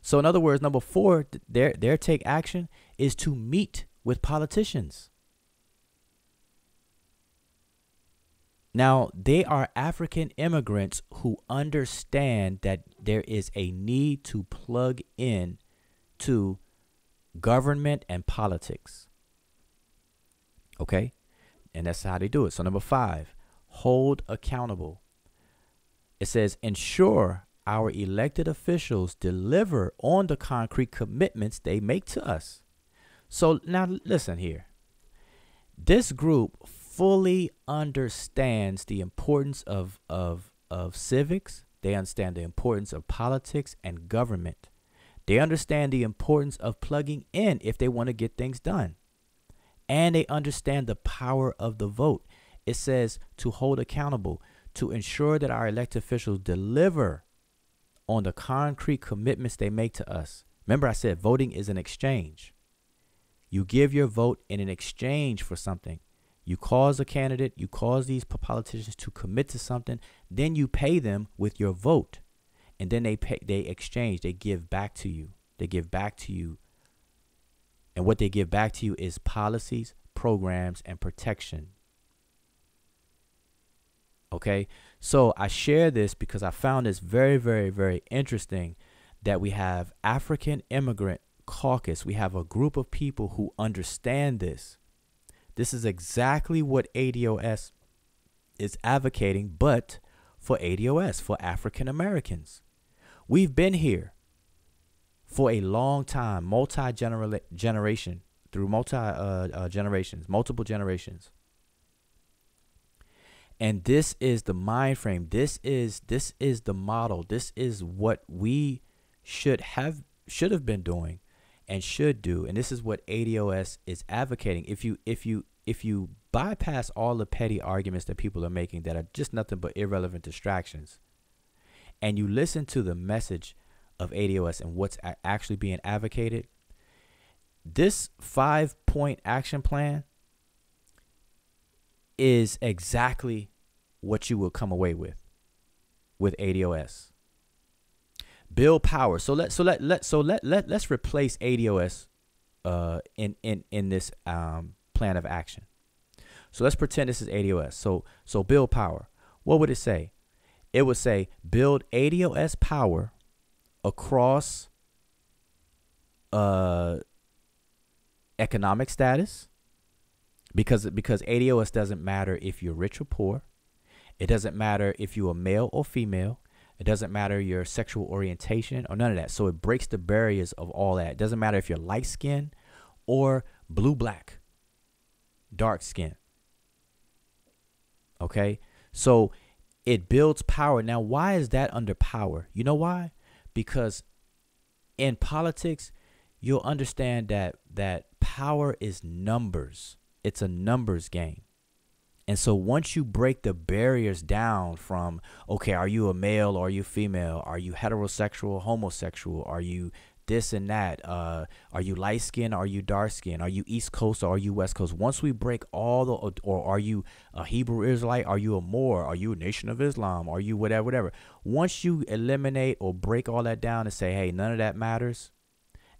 So in other words, number 4, their take action is to meet with politicians. Now, they are African immigrants who understand that there is a need to plug in to government and politics. Okay? And that's how they do it. So number 5, hold accountable. It says, ensure our elected officials deliver on the concrete commitments they make to us. So now listen here. This group fully understands the importance of civics. They understand the importance of politics and government. They understand the importance of plugging in if they want to get things done. And they understand the power of the vote. It says to hold accountable, to ensure that our elected officials deliver on the concrete commitments they make to us. Remember, I said voting is an exchange. You give your vote in an exchange for something. You cause a candidate, you cause these politicians to commit to something, then you pay them with your vote. And then they exchange, they give back to you. They give back to you. And what they give back to you is policies, programs, and protection. Okay, so I share this because I found this very, very, very interesting that we have African Immigrant Caucus. We have a group of people who understand this. This is exactly what ADOS is advocating, but for ADOS, for African Americans. We've been here for a long time, multiple generations. And this is the mind frame. This is the model. This is what we should have been doing and should do. And this is what ADOS is advocating. If you bypass all the petty arguments that people are making that are just nothing but irrelevant distractions, and you listen to the message of ADOS and what's actually being advocated, this 5-point action plan is exactly what you will come away with ADOS. Build power. So let's replace ADOS in this plan of action. So let's pretend this is ADOS. So build power. What would it say? It would say build ADOS power across economic status, because ADOS doesn't matter if you're rich or poor. It doesn't matter if you're male or female. It doesn't matter your sexual orientation or none of that. So it breaks the barriers of all that. It doesn't matter if you're light skin or blue, black, dark skin. Okay, so it builds power. Now, why is that under power? You know why? Because in politics, you'll understand that power is numbers. It's a numbers game. And so once you break the barriers down from, okay, are you a male or are you female? Are you heterosexual, homosexual? Are you this and that? Are you light skin? Are you dark skin? Are you East Coast or are you West Coast? Once we break all the, or are you a Hebrew Israelite? Are you a Moor? Are you a Nation of Islam? Are you whatever? Once you eliminate or break all that down and say, hey, none of that matters,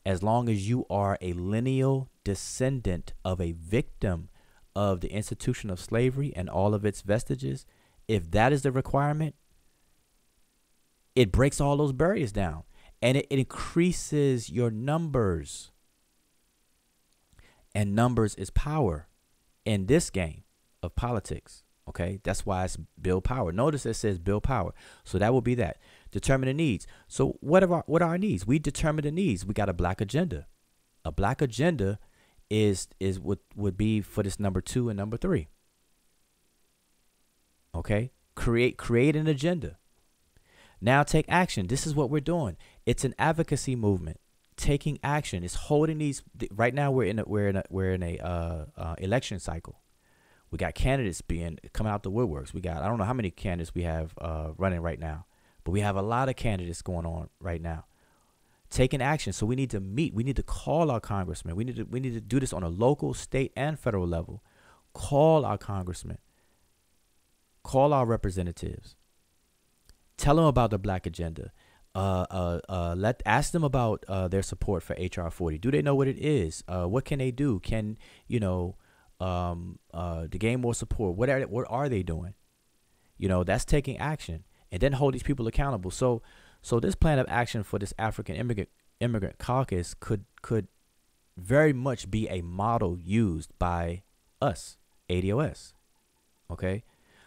as long as you are a lineal descendant of a victim of the institution of slavery and all of its vestiges, if that is the requirement, it breaks all those barriers down and it increases your numbers. And numbers is power in this game of politics. Okay, that's why it's build power. Notice it says build power. So that will be that. Determine the needs. So what are our needs? We determine the needs. We got a black agenda. A black agenda is would be for this number 2 and number 3. Okay, create an agenda. Now take action. This is what we're doing. It's an advocacy movement. Taking action. It's holding these. Right now we're in a election cycle. We got candidates coming out the woodworks. We got, I don't know how many candidates we have running right now, but we have a lot of candidates going on right now. Taking action. So we need to meet. We need to call our congressmen. We need to do this on a local, state, and federal level. Call our congressmen. Call our representatives. Tell them about the black agenda. Ask them about their support for HR-40. Do they know what it is? What can they do? Can to gain more support? What are they doing? That's taking action, and then hold these people accountable. So this plan of action for this African immigrant caucus could very much be a model used by us, ADOS. Okay,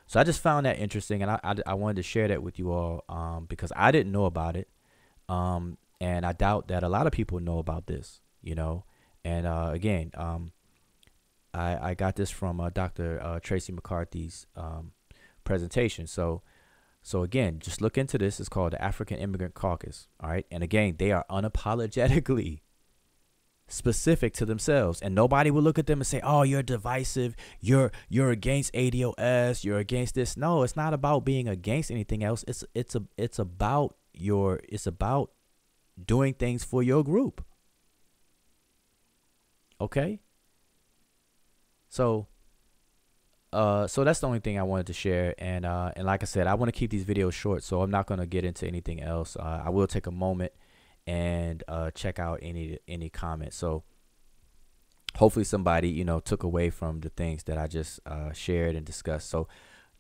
so I just found that interesting, and I wanted to share that with you all because I didn't know about it, and I doubt that a lot of people know about this. And again, I got this from Dr. Tracy McCarthy's presentation. So again, just look into this. It's called the African Immigrant Caucus. All right. And again, they are unapologetically specific to themselves, and nobody will look at them and say, oh, you're divisive. You're against ADOS. You're against this. No, it's not about being against anything else. It's about doing things for your group. Okay. So that's the only thing I wanted to share. And like I said, I want to keep these videos short, so I'm not going to get into anything else. I will take a moment and check out any comments. So hopefully somebody, took away from the things that I just shared and discussed. So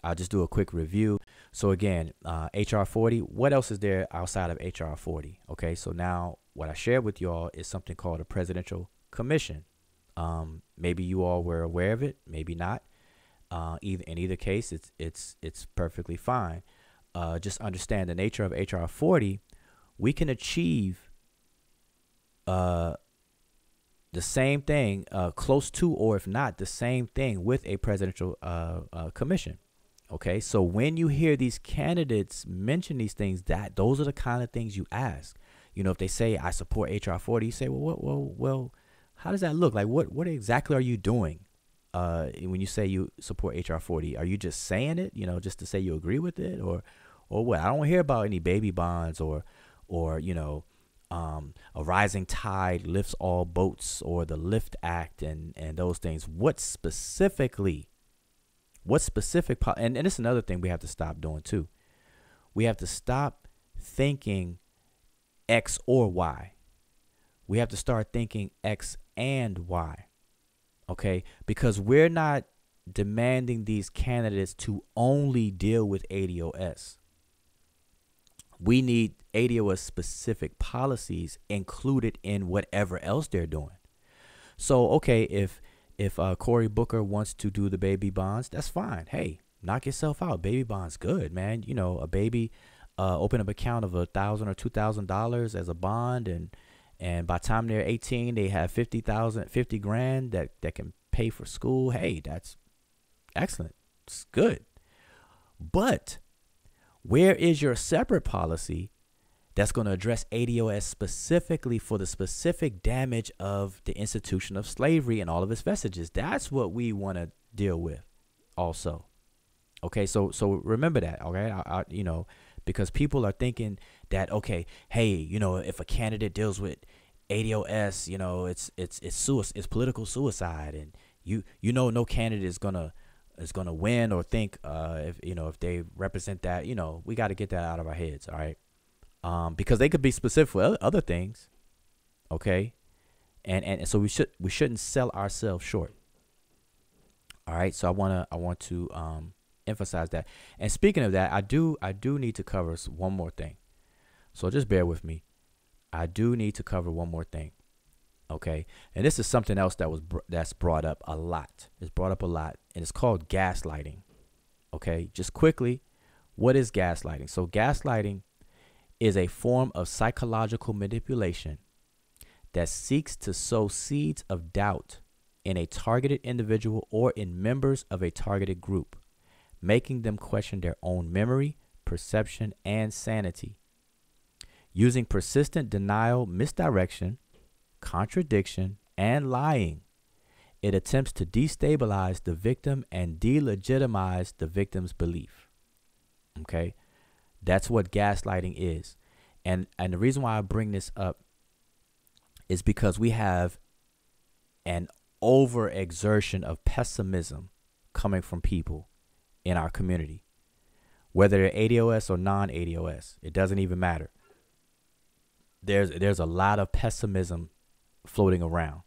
I'll just do a quick review. So again, HR-40, what else is there outside of HR-40? Okay, so now what I shared with y'all is something called a presidential commission. Maybe you all were aware of it, maybe not. In either case, it's perfectly fine. Just understand the nature of HR-40. We can achieve the same thing, close to, or if not the same thing, with a presidential commission. Okay, so when you hear these candidates mention these things, those are the kind of things you ask. If they say I support HR-40, you say, well, how does that look? Like, what exactly are you doing? When you say you support HR-40, are you just saying it, just to say you agree with it, or what? I don't hear about any baby bonds or a rising tide lifts all boats, or the Lift Act and those things. What specific, and it's another thing we have to stop doing too. We have to stop thinking X or Y. We have to start thinking X and Y. Okay, because we're not demanding these candidates to only deal with ADOS. We need ADOS specific policies included in whatever else they're doing. So, okay, if Cory Booker wants to do the baby bonds, that's fine. Hey, knock yourself out. Baby bonds, good, man. A baby, open up an account of $1,000 or $2,000 as a bond, and by the time they're 18, they have $50 grand that can pay for school. Hey, that's excellent. It's good. But where is your separate policy that's going to address ADOS specifically for the specific damage of the institution of slavery and all of its vestiges? That's what we want to deal with also. Okay, so remember that, okay? Because people are thinking that, okay, hey, if a candidate deals with ADOS, it's political suicide, and no candidate is gonna win or think if they represent that. We got to get that out of our heads, all right? Because they could be specific for other things, okay? And so we shouldn't sell ourselves short. All right, so I want to emphasize that. And speaking of that, I do need to cover one more thing. So just bear with me. I do need to cover one more thing. Okay, and this is something else that's brought up a lot. It's brought up a lot, and it's called gaslighting. Okay, just quickly, what is gaslighting? So gaslighting is a form of psychological manipulation that seeks to sow seeds of doubt in a targeted individual or in members of a targeted group, making them question their own memory, perception, and sanity. Using persistent denial, misdirection, contradiction, and lying, it attempts to destabilize the victim and delegitimize the victim's belief. Okay, that's what gaslighting is. And the reason why I bring this up is because we have an overexertion of pessimism coming from people in our community, whether they're ADOS or non-ADOS. It doesn't even matter. There's a lot of pessimism floating around,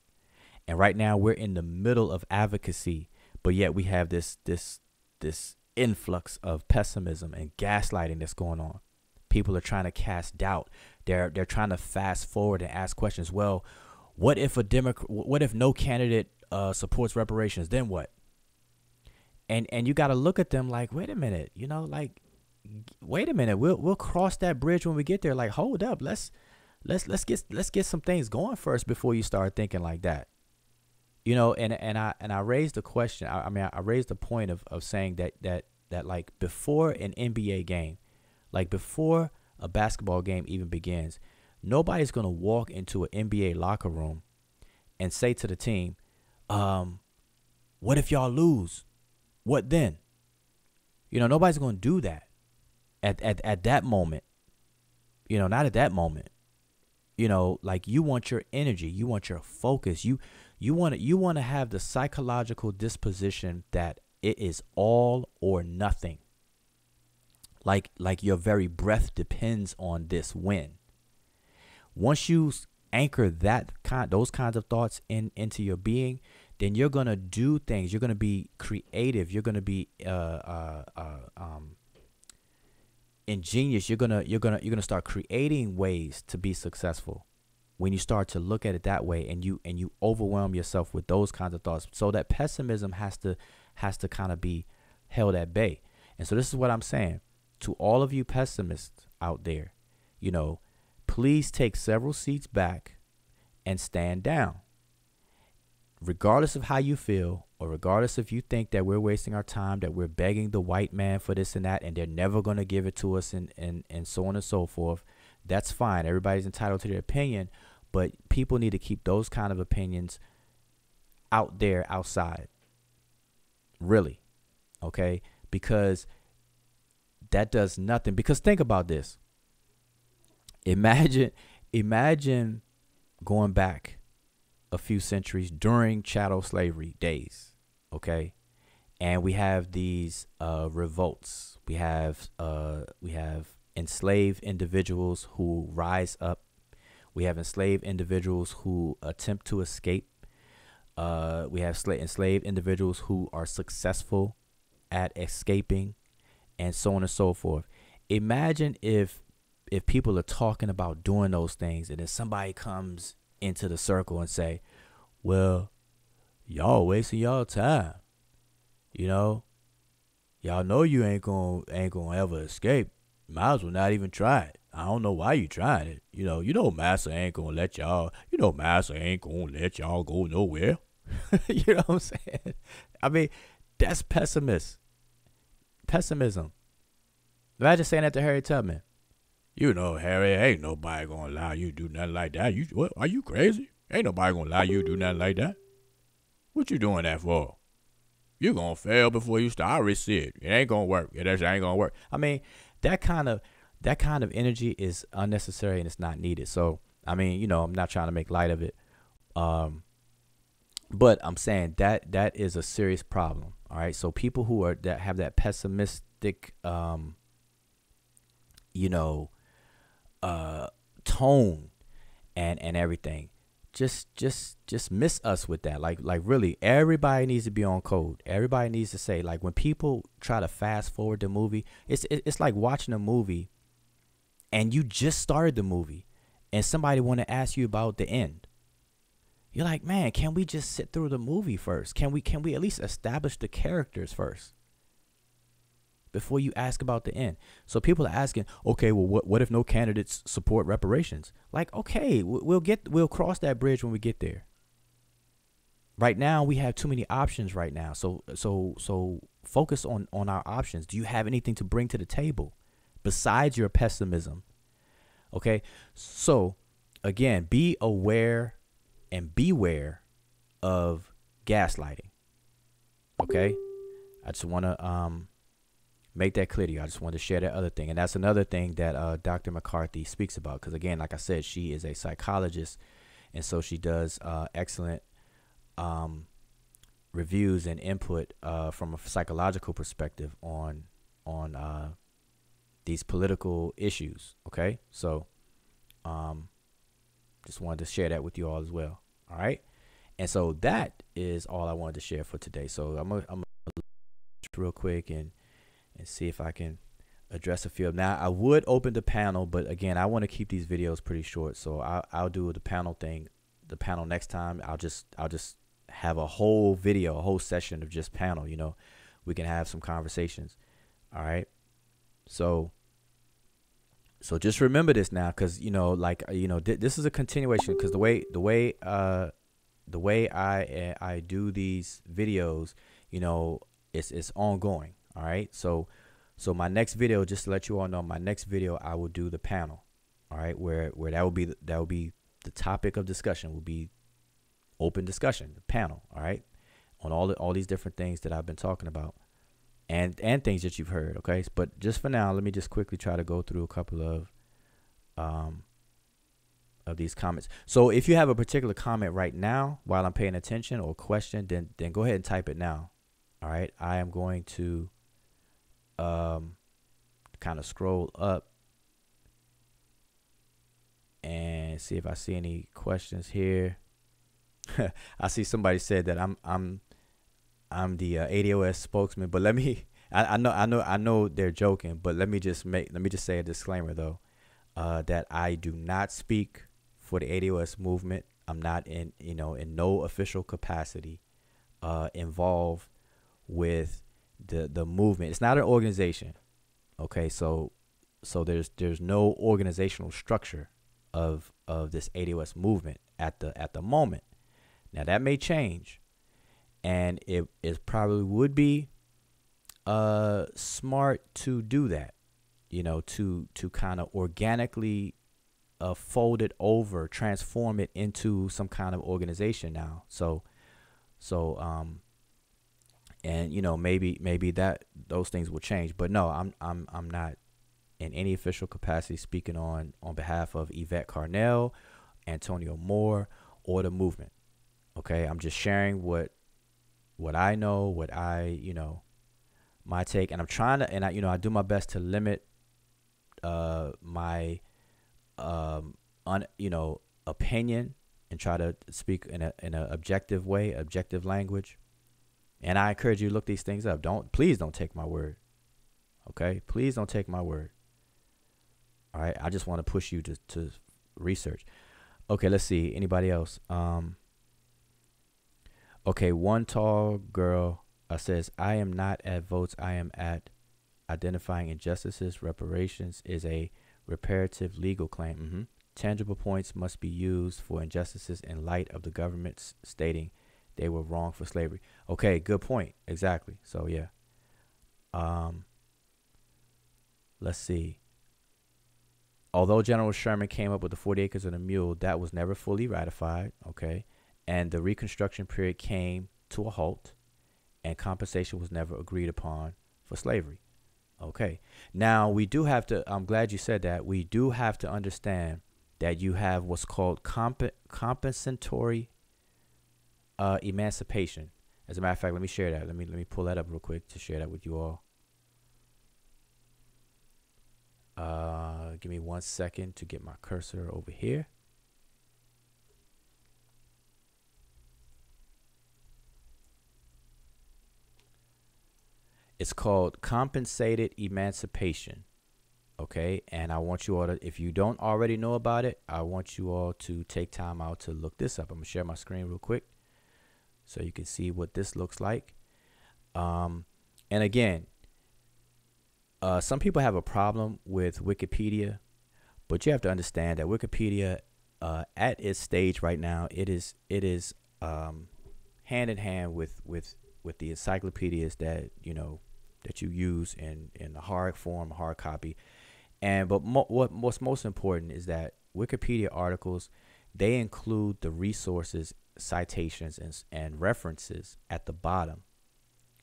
and right now we're in the middle of advocacy, but yet we have this influx of pessimism and gaslighting that's going on. People are trying to cast doubt. They're trying to fast forward and ask questions. Well, what if no candidate supports reparations? Then what? And you got to look at them like, wait a minute, wait a minute. We'll cross that bridge when we get there. Like, hold up, let's get some things going first before you start thinking like that. You know, and I raised the question. I raised the point of saying that like before an NBA game, like before a basketball game even begins, nobody's gonna walk into an NBA locker room and say to the team, what if y'all lose? What then? You know, nobody's gonna do that at that moment. You know, not at that moment. You know, like you want your energy, you want your focus, you want to have the psychological disposition that it is all or nothing. Like your very breath depends on this win. Once you anchor those kinds of thoughts into your being, then you're gonna do things. You're gonna be creative. You're gonna be ingenious. You're gonna start creating ways to be successful when you start to look at it that way, and you overwhelm yourself with those kinds of thoughts. So that pessimism has to kind of be held at bay. And so this is what I'm saying to all of you pessimists out there. You know, please take several seats back and stand down. Regardless of how you feel, or regardless if you think that we're wasting our time, that we're begging the white man for this and that, and they're never going to give it to us, and so on and so forth, that's fine. Everybody's entitled to their opinion, but people need to keep those kind of opinions out there, outside. Really. Okay? Because that does nothing. Because think about this. Imagine going back a few centuries during chattel slavery days, okay? And we have these revolts. We have enslaved individuals who rise up. We have enslaved individuals who attempt to escape. We have enslaved individuals who are successful at escaping, and so on and so forth. Imagine if people are talking about doing those things, and then somebody comes into the circle and say, well, y'all wasting y'all time. You know you ain't gonna ever escape. Might as well not even try it. I don't know why you trying it. You know Master ain't gonna let y'all, Master ain't gonna let y'all go nowhere. You know what I'm saying? I mean, that's pessimism. Imagine saying that to Harry Tubman. Harry, ain't nobody gonna allow you to do nothing like that. What? Are you crazy? Ain't nobody gonna allow you to do nothing like that. What you doing that for? You gonna fail before you start. I already see it. It ain't gonna work. It ain't gonna work. I mean, that kind of energy is unnecessary, and it's not needed. So, I mean, I'm not trying to make light of it. But I'm saying that is a serious problem. All right. So people that have that pessimistic, tone and everything, just miss us with that. Like really, everybody needs to be on code. Everybody needs to say, like, when people try to fast forward the movie, it's like watching a movie and you just started the movie and somebody want to ask you about the end. You're like, man, can we just sit through the movie first? Can we at least establish the characters first before you ask about the end? So people are asking, okay, well, what if no candidates support reparations? Like, okay, we'll cross that bridge when we get there. Right now, we have too many options right now. So focus on our options. Do you have anything to bring to the table besides your pessimism? Okay, so again, be aware and beware of gaslighting. Okay, I just want to make that clear to you. I just wanted to share that other thing. And that's another thing that Dr. McCarthy speaks about. Because, again, like I said, she is a psychologist. And so she does excellent reviews and input from a psychological perspective on these political issues. Okay? So just wanted to share that with you all as well. All right? And so that is all I wanted to share for today. So I'm going to real quick and see if I can address a few. Now, I would open the panel, but again, I want to keep these videos pretty short. So I'll do the panel next time. I'll just have a whole video, a whole session of just panel. We can have some conversations. All right. So just remember this now, because this is a continuation. Because the way the way I do these videos, you know, it's ongoing. All right. So my next video, just to let you all know, my next video I will do the panel. All right, where that will be the topic of discussion will be open discussion, the panel. All right, on all these different things that I've been talking about, and things that you've heard. Okay, but just for now, let me just quickly try to go through a couple of these comments. So if you have a particular comment right now while I'm paying attention, or question, then go ahead and type it now. All right, I am going to kind of scroll up and see if I see any questions here. I see somebody said that I'm the ADOS spokesman, but let me I know they're joking, but let me just say a disclaimer though, that I do not speak for the ADOS movement. I'm not in no official capacity involved with the movement. It's not an organization. Okay, so there's no organizational structure of this ADOS movement at the moment. Now that may change, and it probably would be smart to do that, you know, to kind of organically fold it over, transform it into some kind of organization now. So and you know, maybe that those things will change, but no, I'm not in any official capacity speaking on behalf of Yvette Carnell, Antonio Moore, or the movement. Okay, I'm just sharing what I know, what my take, and I'm trying to, and I do my best to limit my opinion, and try to speak in a objective way, objective language. And I encourage you to look these things up. Please don't take my word. Okay, please don't take my word. All right, I just want to push you to research. Okay, let's see. Anybody else? Okay, one tall girl says, I am not at votes. I am at identifying injustices. Reparations is a reparative legal claim. Tangible points must be used for injustices in light of the government stating they were wrong for slavery. Okay, good point. Exactly. So, yeah. Let's see. Although General Sherman came up with the 40 acres and a mule, that was never fully ratified. Okay. And the Reconstruction period came to a halt, and compensation was never agreed upon for slavery. Okay. Now, we do have to, I'm glad you said that, we do have to understand that you have what's called compensatory emancipation. As a matter of fact, let me share that. Let me pull that up real quick to share that with you all. Give me 1 second to get my cursor over here. It's called compensated emancipation. Okay, and I want you all to, if you don't already know about it, I want you all to take time out to look this up. I'm gonna share my screen real quick so you can see what this looks like. And again, some people have a problem with Wikipedia, but you have to understand that Wikipedia, at its stage right now, it is hand in hand with the encyclopedias that that you use in the hard form, hard copy. But what's most important is that Wikipedia articles, they include the resources, citations, and references at the bottom.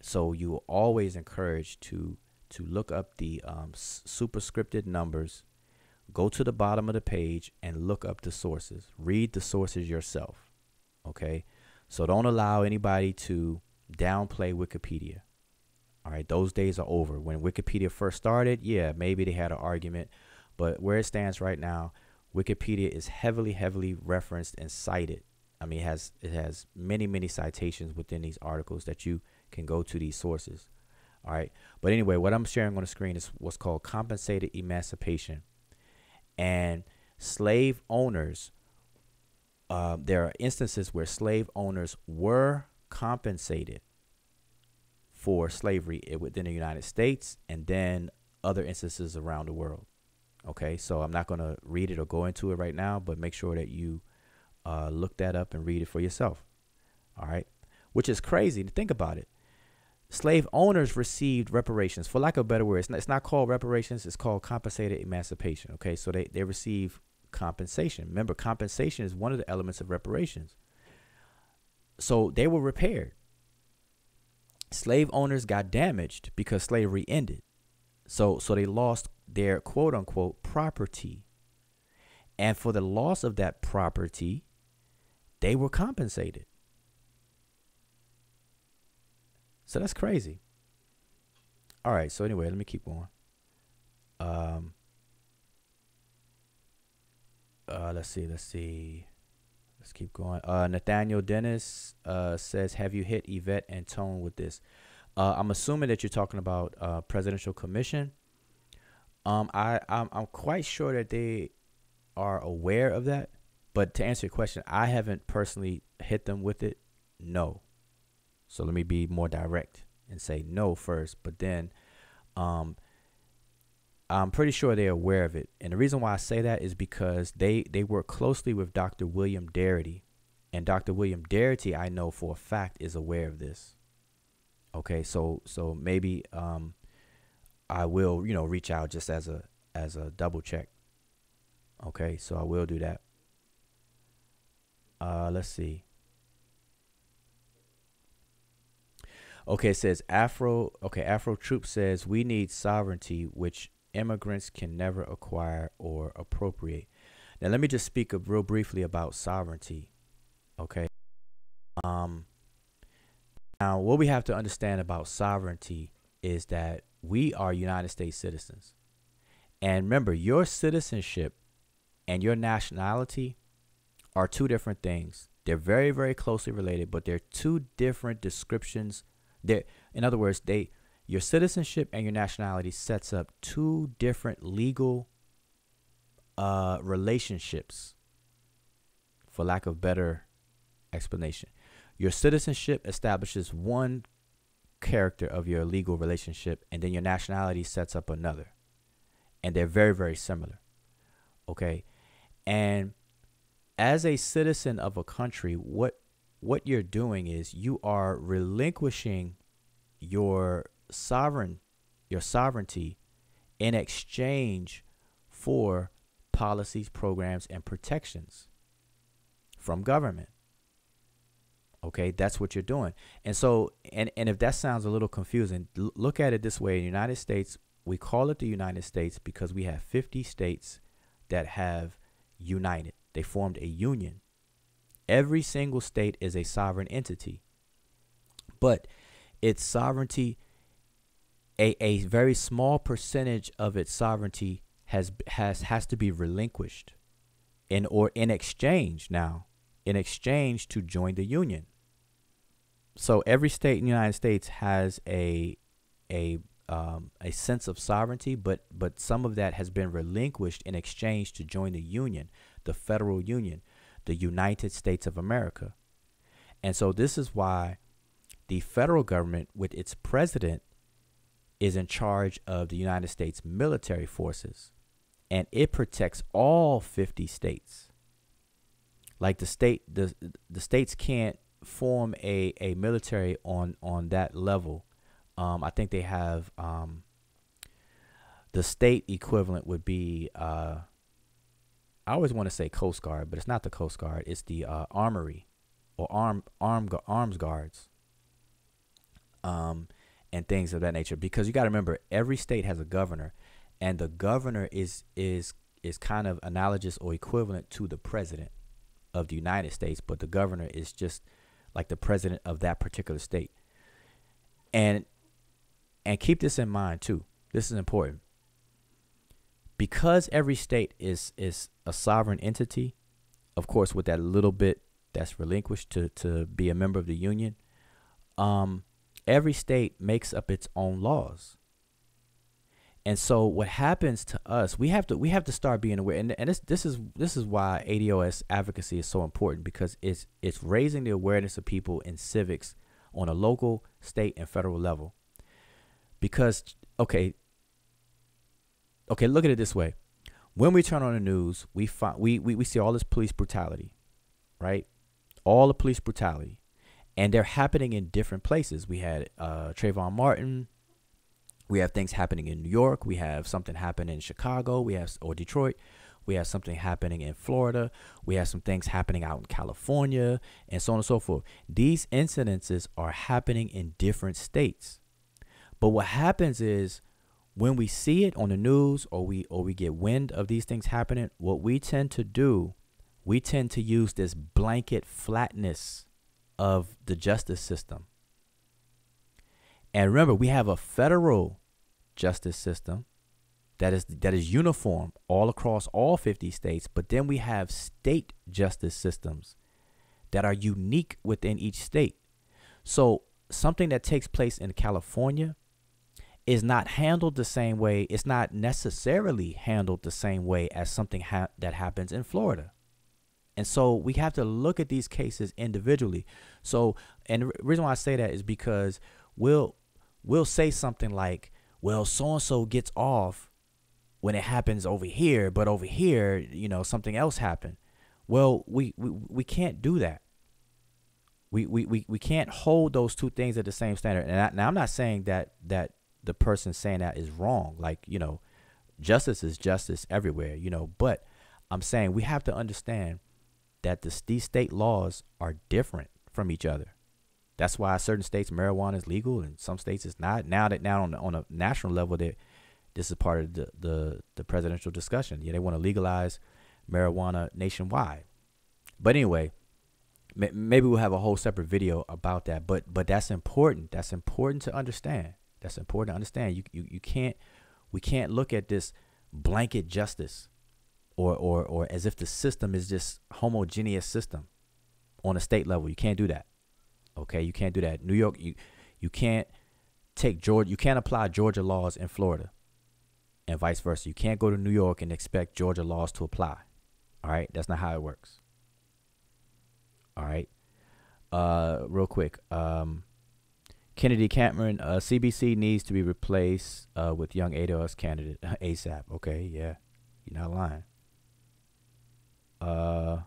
So you are always encouraged to look up the superscripted numbers, go to the bottom of the page and look up the sources. Read the sources yourself. Okay, so don't allow anybody to downplay Wikipedia. All right, those days are over. When Wikipedia first started, yeah, maybe they had an argument, but where it stands right now, Wikipedia is heavily referenced and cited. I mean, it has many citations within these articles that you can go to these sources. All right, but anyway, what I'm sharing on the screen is what's called compensated emancipation. And slave owners, there are instances where slave owners were compensated for slavery within the United States, and then other instances around the world. Okay, so I'm not going to read it or go into it right now, but make sure that you look that up and read it for yourself. All right, which is crazy to think about it. Slave owners received reparations, for lack of a better word. It's not called reparations. It's called compensated emancipation. Okay, so they receive compensation. Remember, compensation is one of the elements of reparations. So they were repaired. Slave owners got damaged because slavery ended. So they lost their quote unquote property. And for the loss of that property, they were compensated. So that's crazy. All right. So anyway, let me keep going. Let's see. Let's keep going. Nathaniel Dennis says, have you hit Yvette and Tone with this? I'm assuming that you're talking about presidential commission. I'm quite sure that they are aware of that. But to answer your question, I haven't personally hit them with it. No. So let me be more direct and say no first, but then I'm pretty sure they're aware of it. And the reason why I say that is because they work closely with Dr. William Darity. And Dr. William Darity, I know for a fact, is aware of this. Okay, so maybe I will, reach out just as a double check. Okay, so I will do that. Let's see. Okay, it says Afro Troop says we need sovereignty, which immigrants can never acquire or appropriate. Now, let me just speak real briefly about sovereignty. Okay. Now, what we have to understand about sovereignty is that we are United States citizens. And remember, your citizenship and your nationality are two different things. They're very, very closely related, but they're two different descriptions. In other words, your citizenship and your nationality sets up two different legal relationships, for lack of better explanation. Your citizenship establishes one character of your legal relationship, and then your nationality sets up another. And they're very, very similar. Okay. And as a citizen of a country, what you're doing is you are relinquishing your sovereignty in exchange for policies, programs, and protections from government. Okay, that's what you're doing. And so, and if that sounds a little confusing, look at it this way. In the United States, we call it the United States because we have 50 states that have united. They formed a union. Every single state is a sovereign entity, but its sovereignty, a very small percentage of its sovereignty has to be relinquished in exchange to join the union. So every state in the United States has a sense of sovereignty, but some of that has been relinquished in exchange to join the union, the federal union, the United States of America. And so this is why the federal government, with its president, is in charge of the United States military forces, and it protects all 50 states. Like the states can't form a military on that level. I think they have the state equivalent would be I always want to say Coast Guard, but it's not the Coast Guard. It's the Armory or arms guards, and things of that nature. Because you got to remember, every state has a governor, and the governor is kind of analogous or equivalent to the president of the United States, but the governor is just like the president of that particular state. And keep this in mind too. This is important. Because every state is a sovereign entity, of course, with that little bit that's relinquished to be a member of the union, every state makes up its own laws. And so what happens to us, we have to start being aware. And this is why ADOS advocacy is so important, because it's raising the awareness of people in civics on a local, state, and federal level. Because okay, look at it this way. When we turn on the news, we see all this police brutality, right? All the police brutality. And they're happening in different places. We had Trayvon Martin. We have things happening in New York. We have something happening in Chicago. Or Detroit. We have something happening in Florida. We have some things happening out in California, and so on and so forth. These incidences are happening in different states. But what happens is when we see it on the news, or we get wind of these things happening, what we tend to do, we tend to use this blanket flatness of the justice system. And remember, we have a federal justice system that is uniform all across all 50 states, but then we have state justice systems that are unique within each state. So something that takes place in California is not handled the same way. It's not necessarily handled the same way as something that happens in Florida. And so we have to look at these cases individually. So, and the reason why I say that is because we'll say something like, well, so-and-so gets off when it happens over here, but over here, you know, something else happened. Well, we can't do that. We can't hold those two things at the same standard. And now I'm not saying that the person saying that is wrong. Like, you know, justice is justice everywhere, you know, but I'm saying we have to understand that these state laws are different from each other. That's why certain states marijuana is legal and some states it's not. Now on a national level, this is part of the presidential discussion. Yeah, they want to legalize marijuana nationwide. But anyway, maybe we'll have a whole separate video about that. But that's important. That's important to understand. That's important to understand. We can't look at this blanket justice or as if the system is just homogeneous system on a state level. You can't do that. Okay, you can't do that. New York, you can't take Georgia. You can't apply Georgia laws in Florida, and vice versa. You can't go to New York and expect Georgia laws to apply. All right, that's not how it works. All right, real quick. Kennedy Cameron, CBC needs to be replaced with young ADOS candidate ASAP. Okay, yeah, you're not lying. I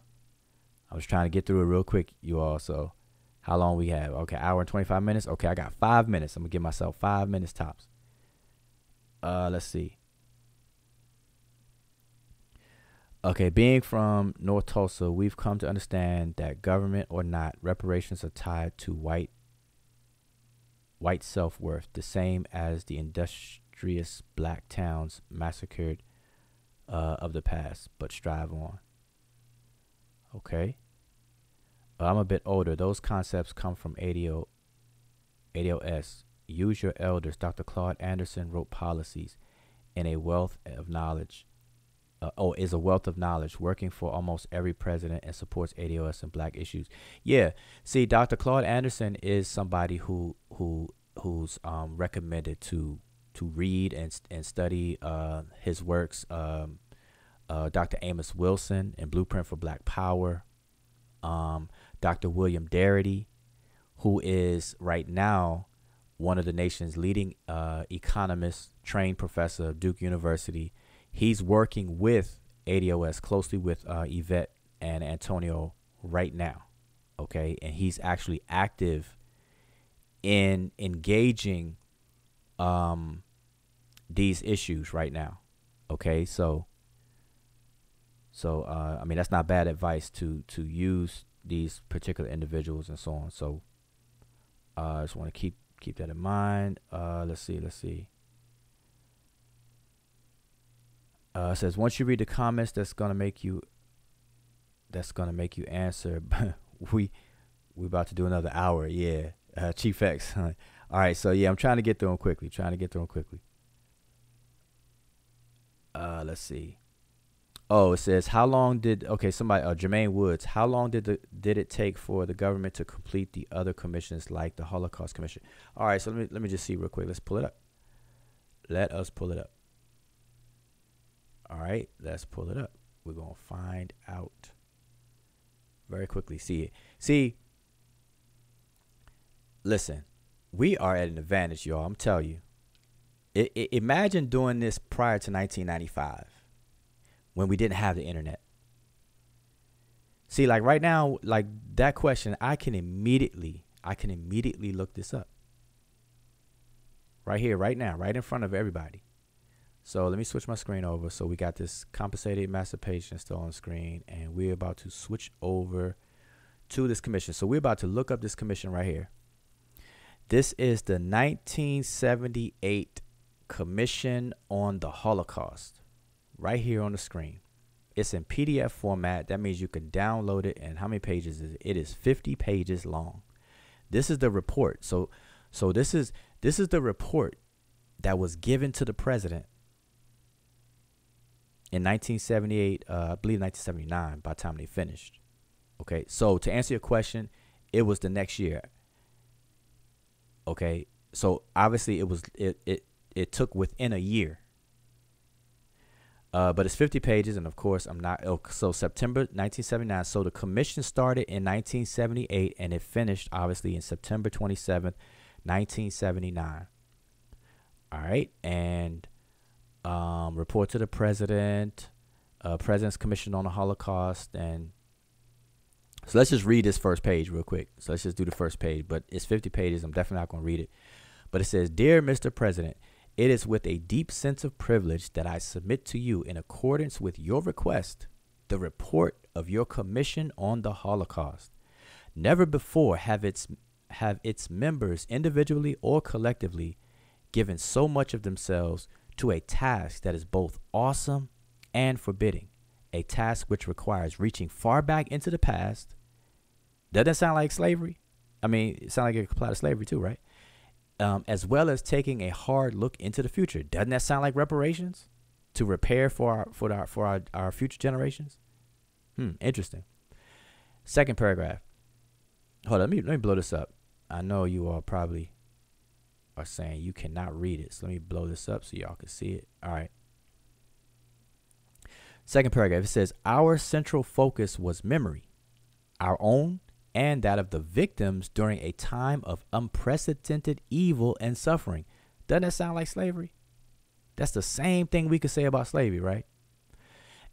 was trying to get through it real quick, you all. So, how long we have? Okay, hour and 25 minutes. Okay, I got 5 minutes. I'm gonna give myself 5 minutes tops. Let's see. Okay, being from North Tulsa, we've come to understand that government or not, reparations are tied to white self-worth, the same as the industrious black towns massacred of the past, but strive on. Okay. I'm a bit older. Those concepts come from ADOS. Use your elders. Dr. Claude Anderson wrote policies in a wealth of knowledge. Is a wealth of knowledge, working for almost every president and supports ADOS and black issues. Yeah. See, Dr. Claude Anderson is somebody who's recommended to read and study his works. Dr. Amos Wilson in Blueprint for Black Power. Dr. William Darity, who is right now one of the nation's leading economists, trained professor of Duke University. He's working with ADOS closely with Yvette and Antonio right now. Okay. And he's actually active in engaging these issues right now. Okay. So I mean, that's not bad advice to use these particular individuals and so on. So I just want to keep that in mind. Let's see. It says, once you read the comments, that's gonna make you answer. we about to do another hour. Yeah. Chief X. All right. So yeah, I'm trying to get through them quickly. Let's see. Oh, it says, how long did, somebody, Jermaine Woods, how long did it take for the government to complete the other commissions like the Holocaust Commission? All right, so let me just see real quick. Let's pull it up. Let us pull it up. All right, let's pull it up. We're going to find out very quickly. See, listen, we are at an advantage, y'all. I'm telling you. Imagine doing this prior to 1995. When we didn't have the internet. See, like right now, like that question, I can immediately I can immediately look this up. Right here, right now, right in front of everybody. So let me switch my screen over. So we got this compensated emancipation still on screen, and we're about to switch over to this commission. So we're about to look up this commission right here. This is the 1978 Commission on the Holocaust, right here on the screen. It's in PDF format. That means you can download it. And how many pages is it? It is 50 pages long. This is the report. So this is the report that was given to the president in 1978, I believe 1979, by the time they finished. Okay, so to answer your question, it was the next year. Okay, so obviously it took within a year. But it's 50 pages, and of course I'm not. So September 1979. So the commission started in 1978, and it finished obviously in September 27th, 1979. All right, and report to the president, President's Commission on the Holocaust, and so let's just read this first page real quick. So let's just do the first page, but it's 50 pages. I'm definitely not going to read it. But it says, "Dear Mr. President, it is with a deep sense of privilege that I submit to you, in accordance with your request, the report of your Commission on the Holocaust. Never before have its members, individually or collectively, given so much of themselves to a task that is both awesome and forbidding, a task which requires reaching far back into the past." Doesn't that sound like slavery? I mean, it sounds like it could apply to slavery too, right? As well as taking a hard look into the future. Doesn't that sound like reparations? To repair for our future generations? Interesting. Second paragraph. Hold on, let me blow this up. I know you all probably are saying you cannot read it. So let me blow this up so y'all can see it. All right. Second paragraph. It says, "Our central focus was memory, our own and that of the victims during a time of unprecedented evil and suffering." Doesn't that sound like slavery? That's the same thing we could say about slavery, right?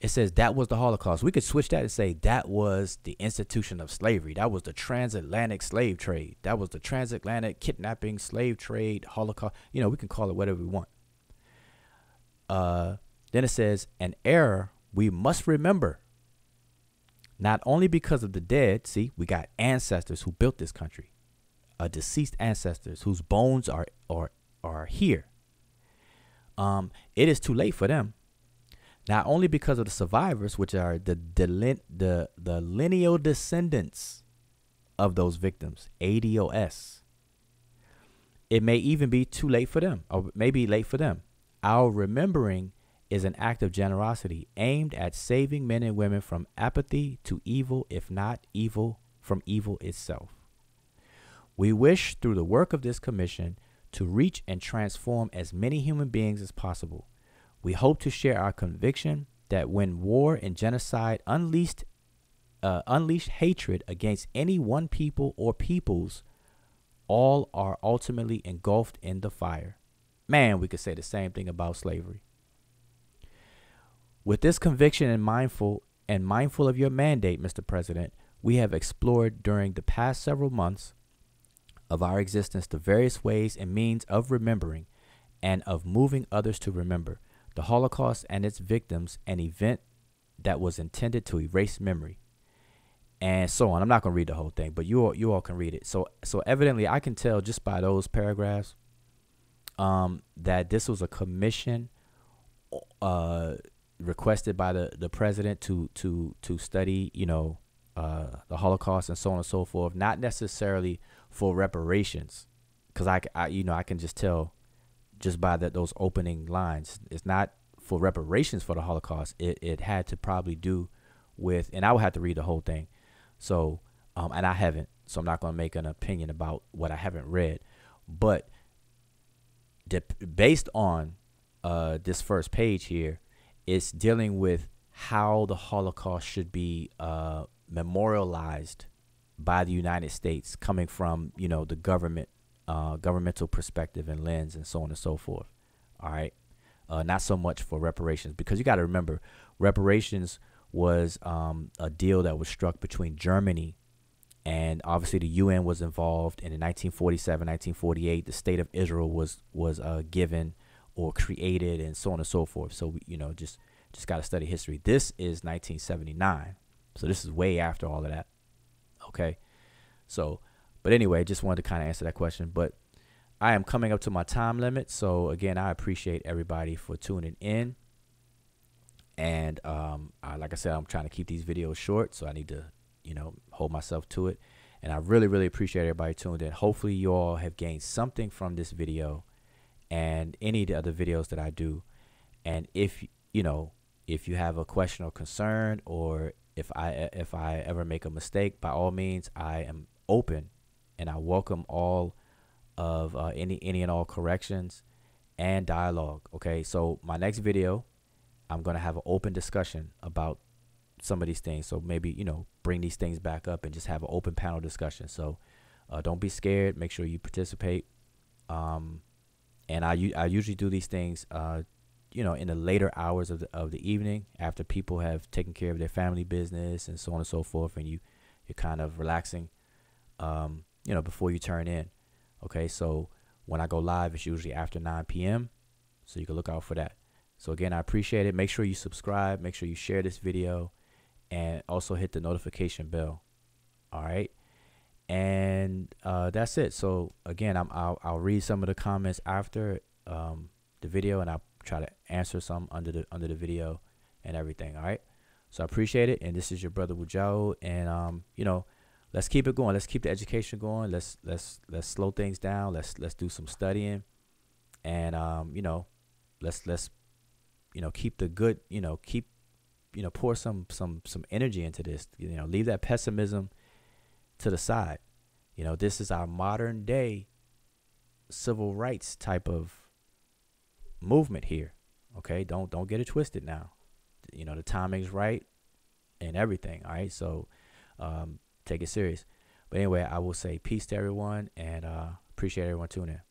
It says that was the Holocaust. We could switch that and say that was the institution of slavery. That was the transatlantic slave trade. That was the transatlantic kidnapping, slave trade, Holocaust. You know, we can call it whatever we want. Then it says, "An error we must remember, not only because of the dead." See, we got ancestors who built this country, deceased ancestors whose bones are here. It is too late for them. Not only because of the survivors, which are the lineal descendants of those victims, ADOS. It may even be too late for them, or maybe late for them. Our remembering is an act of generosity aimed at saving men and women from apathy to evil, if not evil, from evil itself. We wish, through the work of this commission, to reach and transform as many human beings as possible. We hope to share our conviction that when war and genocide unleash hatred against any one people or peoples, all are ultimately engulfed in the fire." Man, we could say the same thing about slavery. With this conviction and mindful of your mandate, Mr. President, we have explored during the past several months of our existence the various ways and means of remembering and of moving others to remember the Holocaust and its victims, an event that was intended to erase memory, and so on. I'm not going to read the whole thing, but you all can read it. So evidently I can tell just by those paragraphs that this was a commission requested by the president to study, the Holocaust and so on and so forth, not necessarily for reparations, because I can just tell just by those opening lines, it's not for reparations for the Holocaust. It had to probably do with, and I would have to read the whole thing. So, and I haven't, so I'm not going to make an opinion about what I haven't read, but based on this first page here, it's dealing with how the Holocaust should be memorialized by the United States, coming from, the governmental perspective and lens and so on and so forth. All right. Not so much for reparations, because you got to remember, reparations was a deal that was struck between Germany And obviously the UN was involved. And in 1947, 1948, the state of Israel was given or created, and so on and so forth. So we, just got to study history. This is 1979. So this is way after all of that. Okay. So, but anyway, just wanted to kind of answer that question. But I am coming up to my time limit. So again, I appreciate everybody for tuning in. And like I said, I'm trying to keep these videos short, so I need to, hold myself to it. And I really, really appreciate everybody tuned in. Hopefully you all have gained something from this video and any of the other videos that I do. And if you have a question or concern, or if I ever make a mistake, by all means, I am open and I welcome all of any and all corrections and dialogue. Okay, so my next video, I'm going to have an open discussion about some of these things. So maybe, bring these things back up and just have an open panel discussion. So don't be scared. Make sure you participate. And I usually do these things, in the later hours of the evening, after people have taken care of their family business and so on and so forth. And you're kind of relaxing, before you turn in. Okay. So when I go live, it's usually after 9 p.m. So you can look out for that. So again, I appreciate it. Make sure you subscribe. Make sure you share this video, and also hit the notification bell. All right. And that's it. So again, I'll read some of the comments after the video, and I'll try to answer some under the video and everything. All right. So I appreciate it. And this is your brother Wujao. And let's keep it going. Let's keep the education going. Let's slow things down. Let's do some studying, and let's keep the good, pour some energy into this, leave that pessimism to the side. This is our modern day civil rights type of movement here. Okay. Don't get it twisted now. The timing's right and everything. All right. So, take it serious. But anyway, I will say peace to everyone, and appreciate everyone tuning in.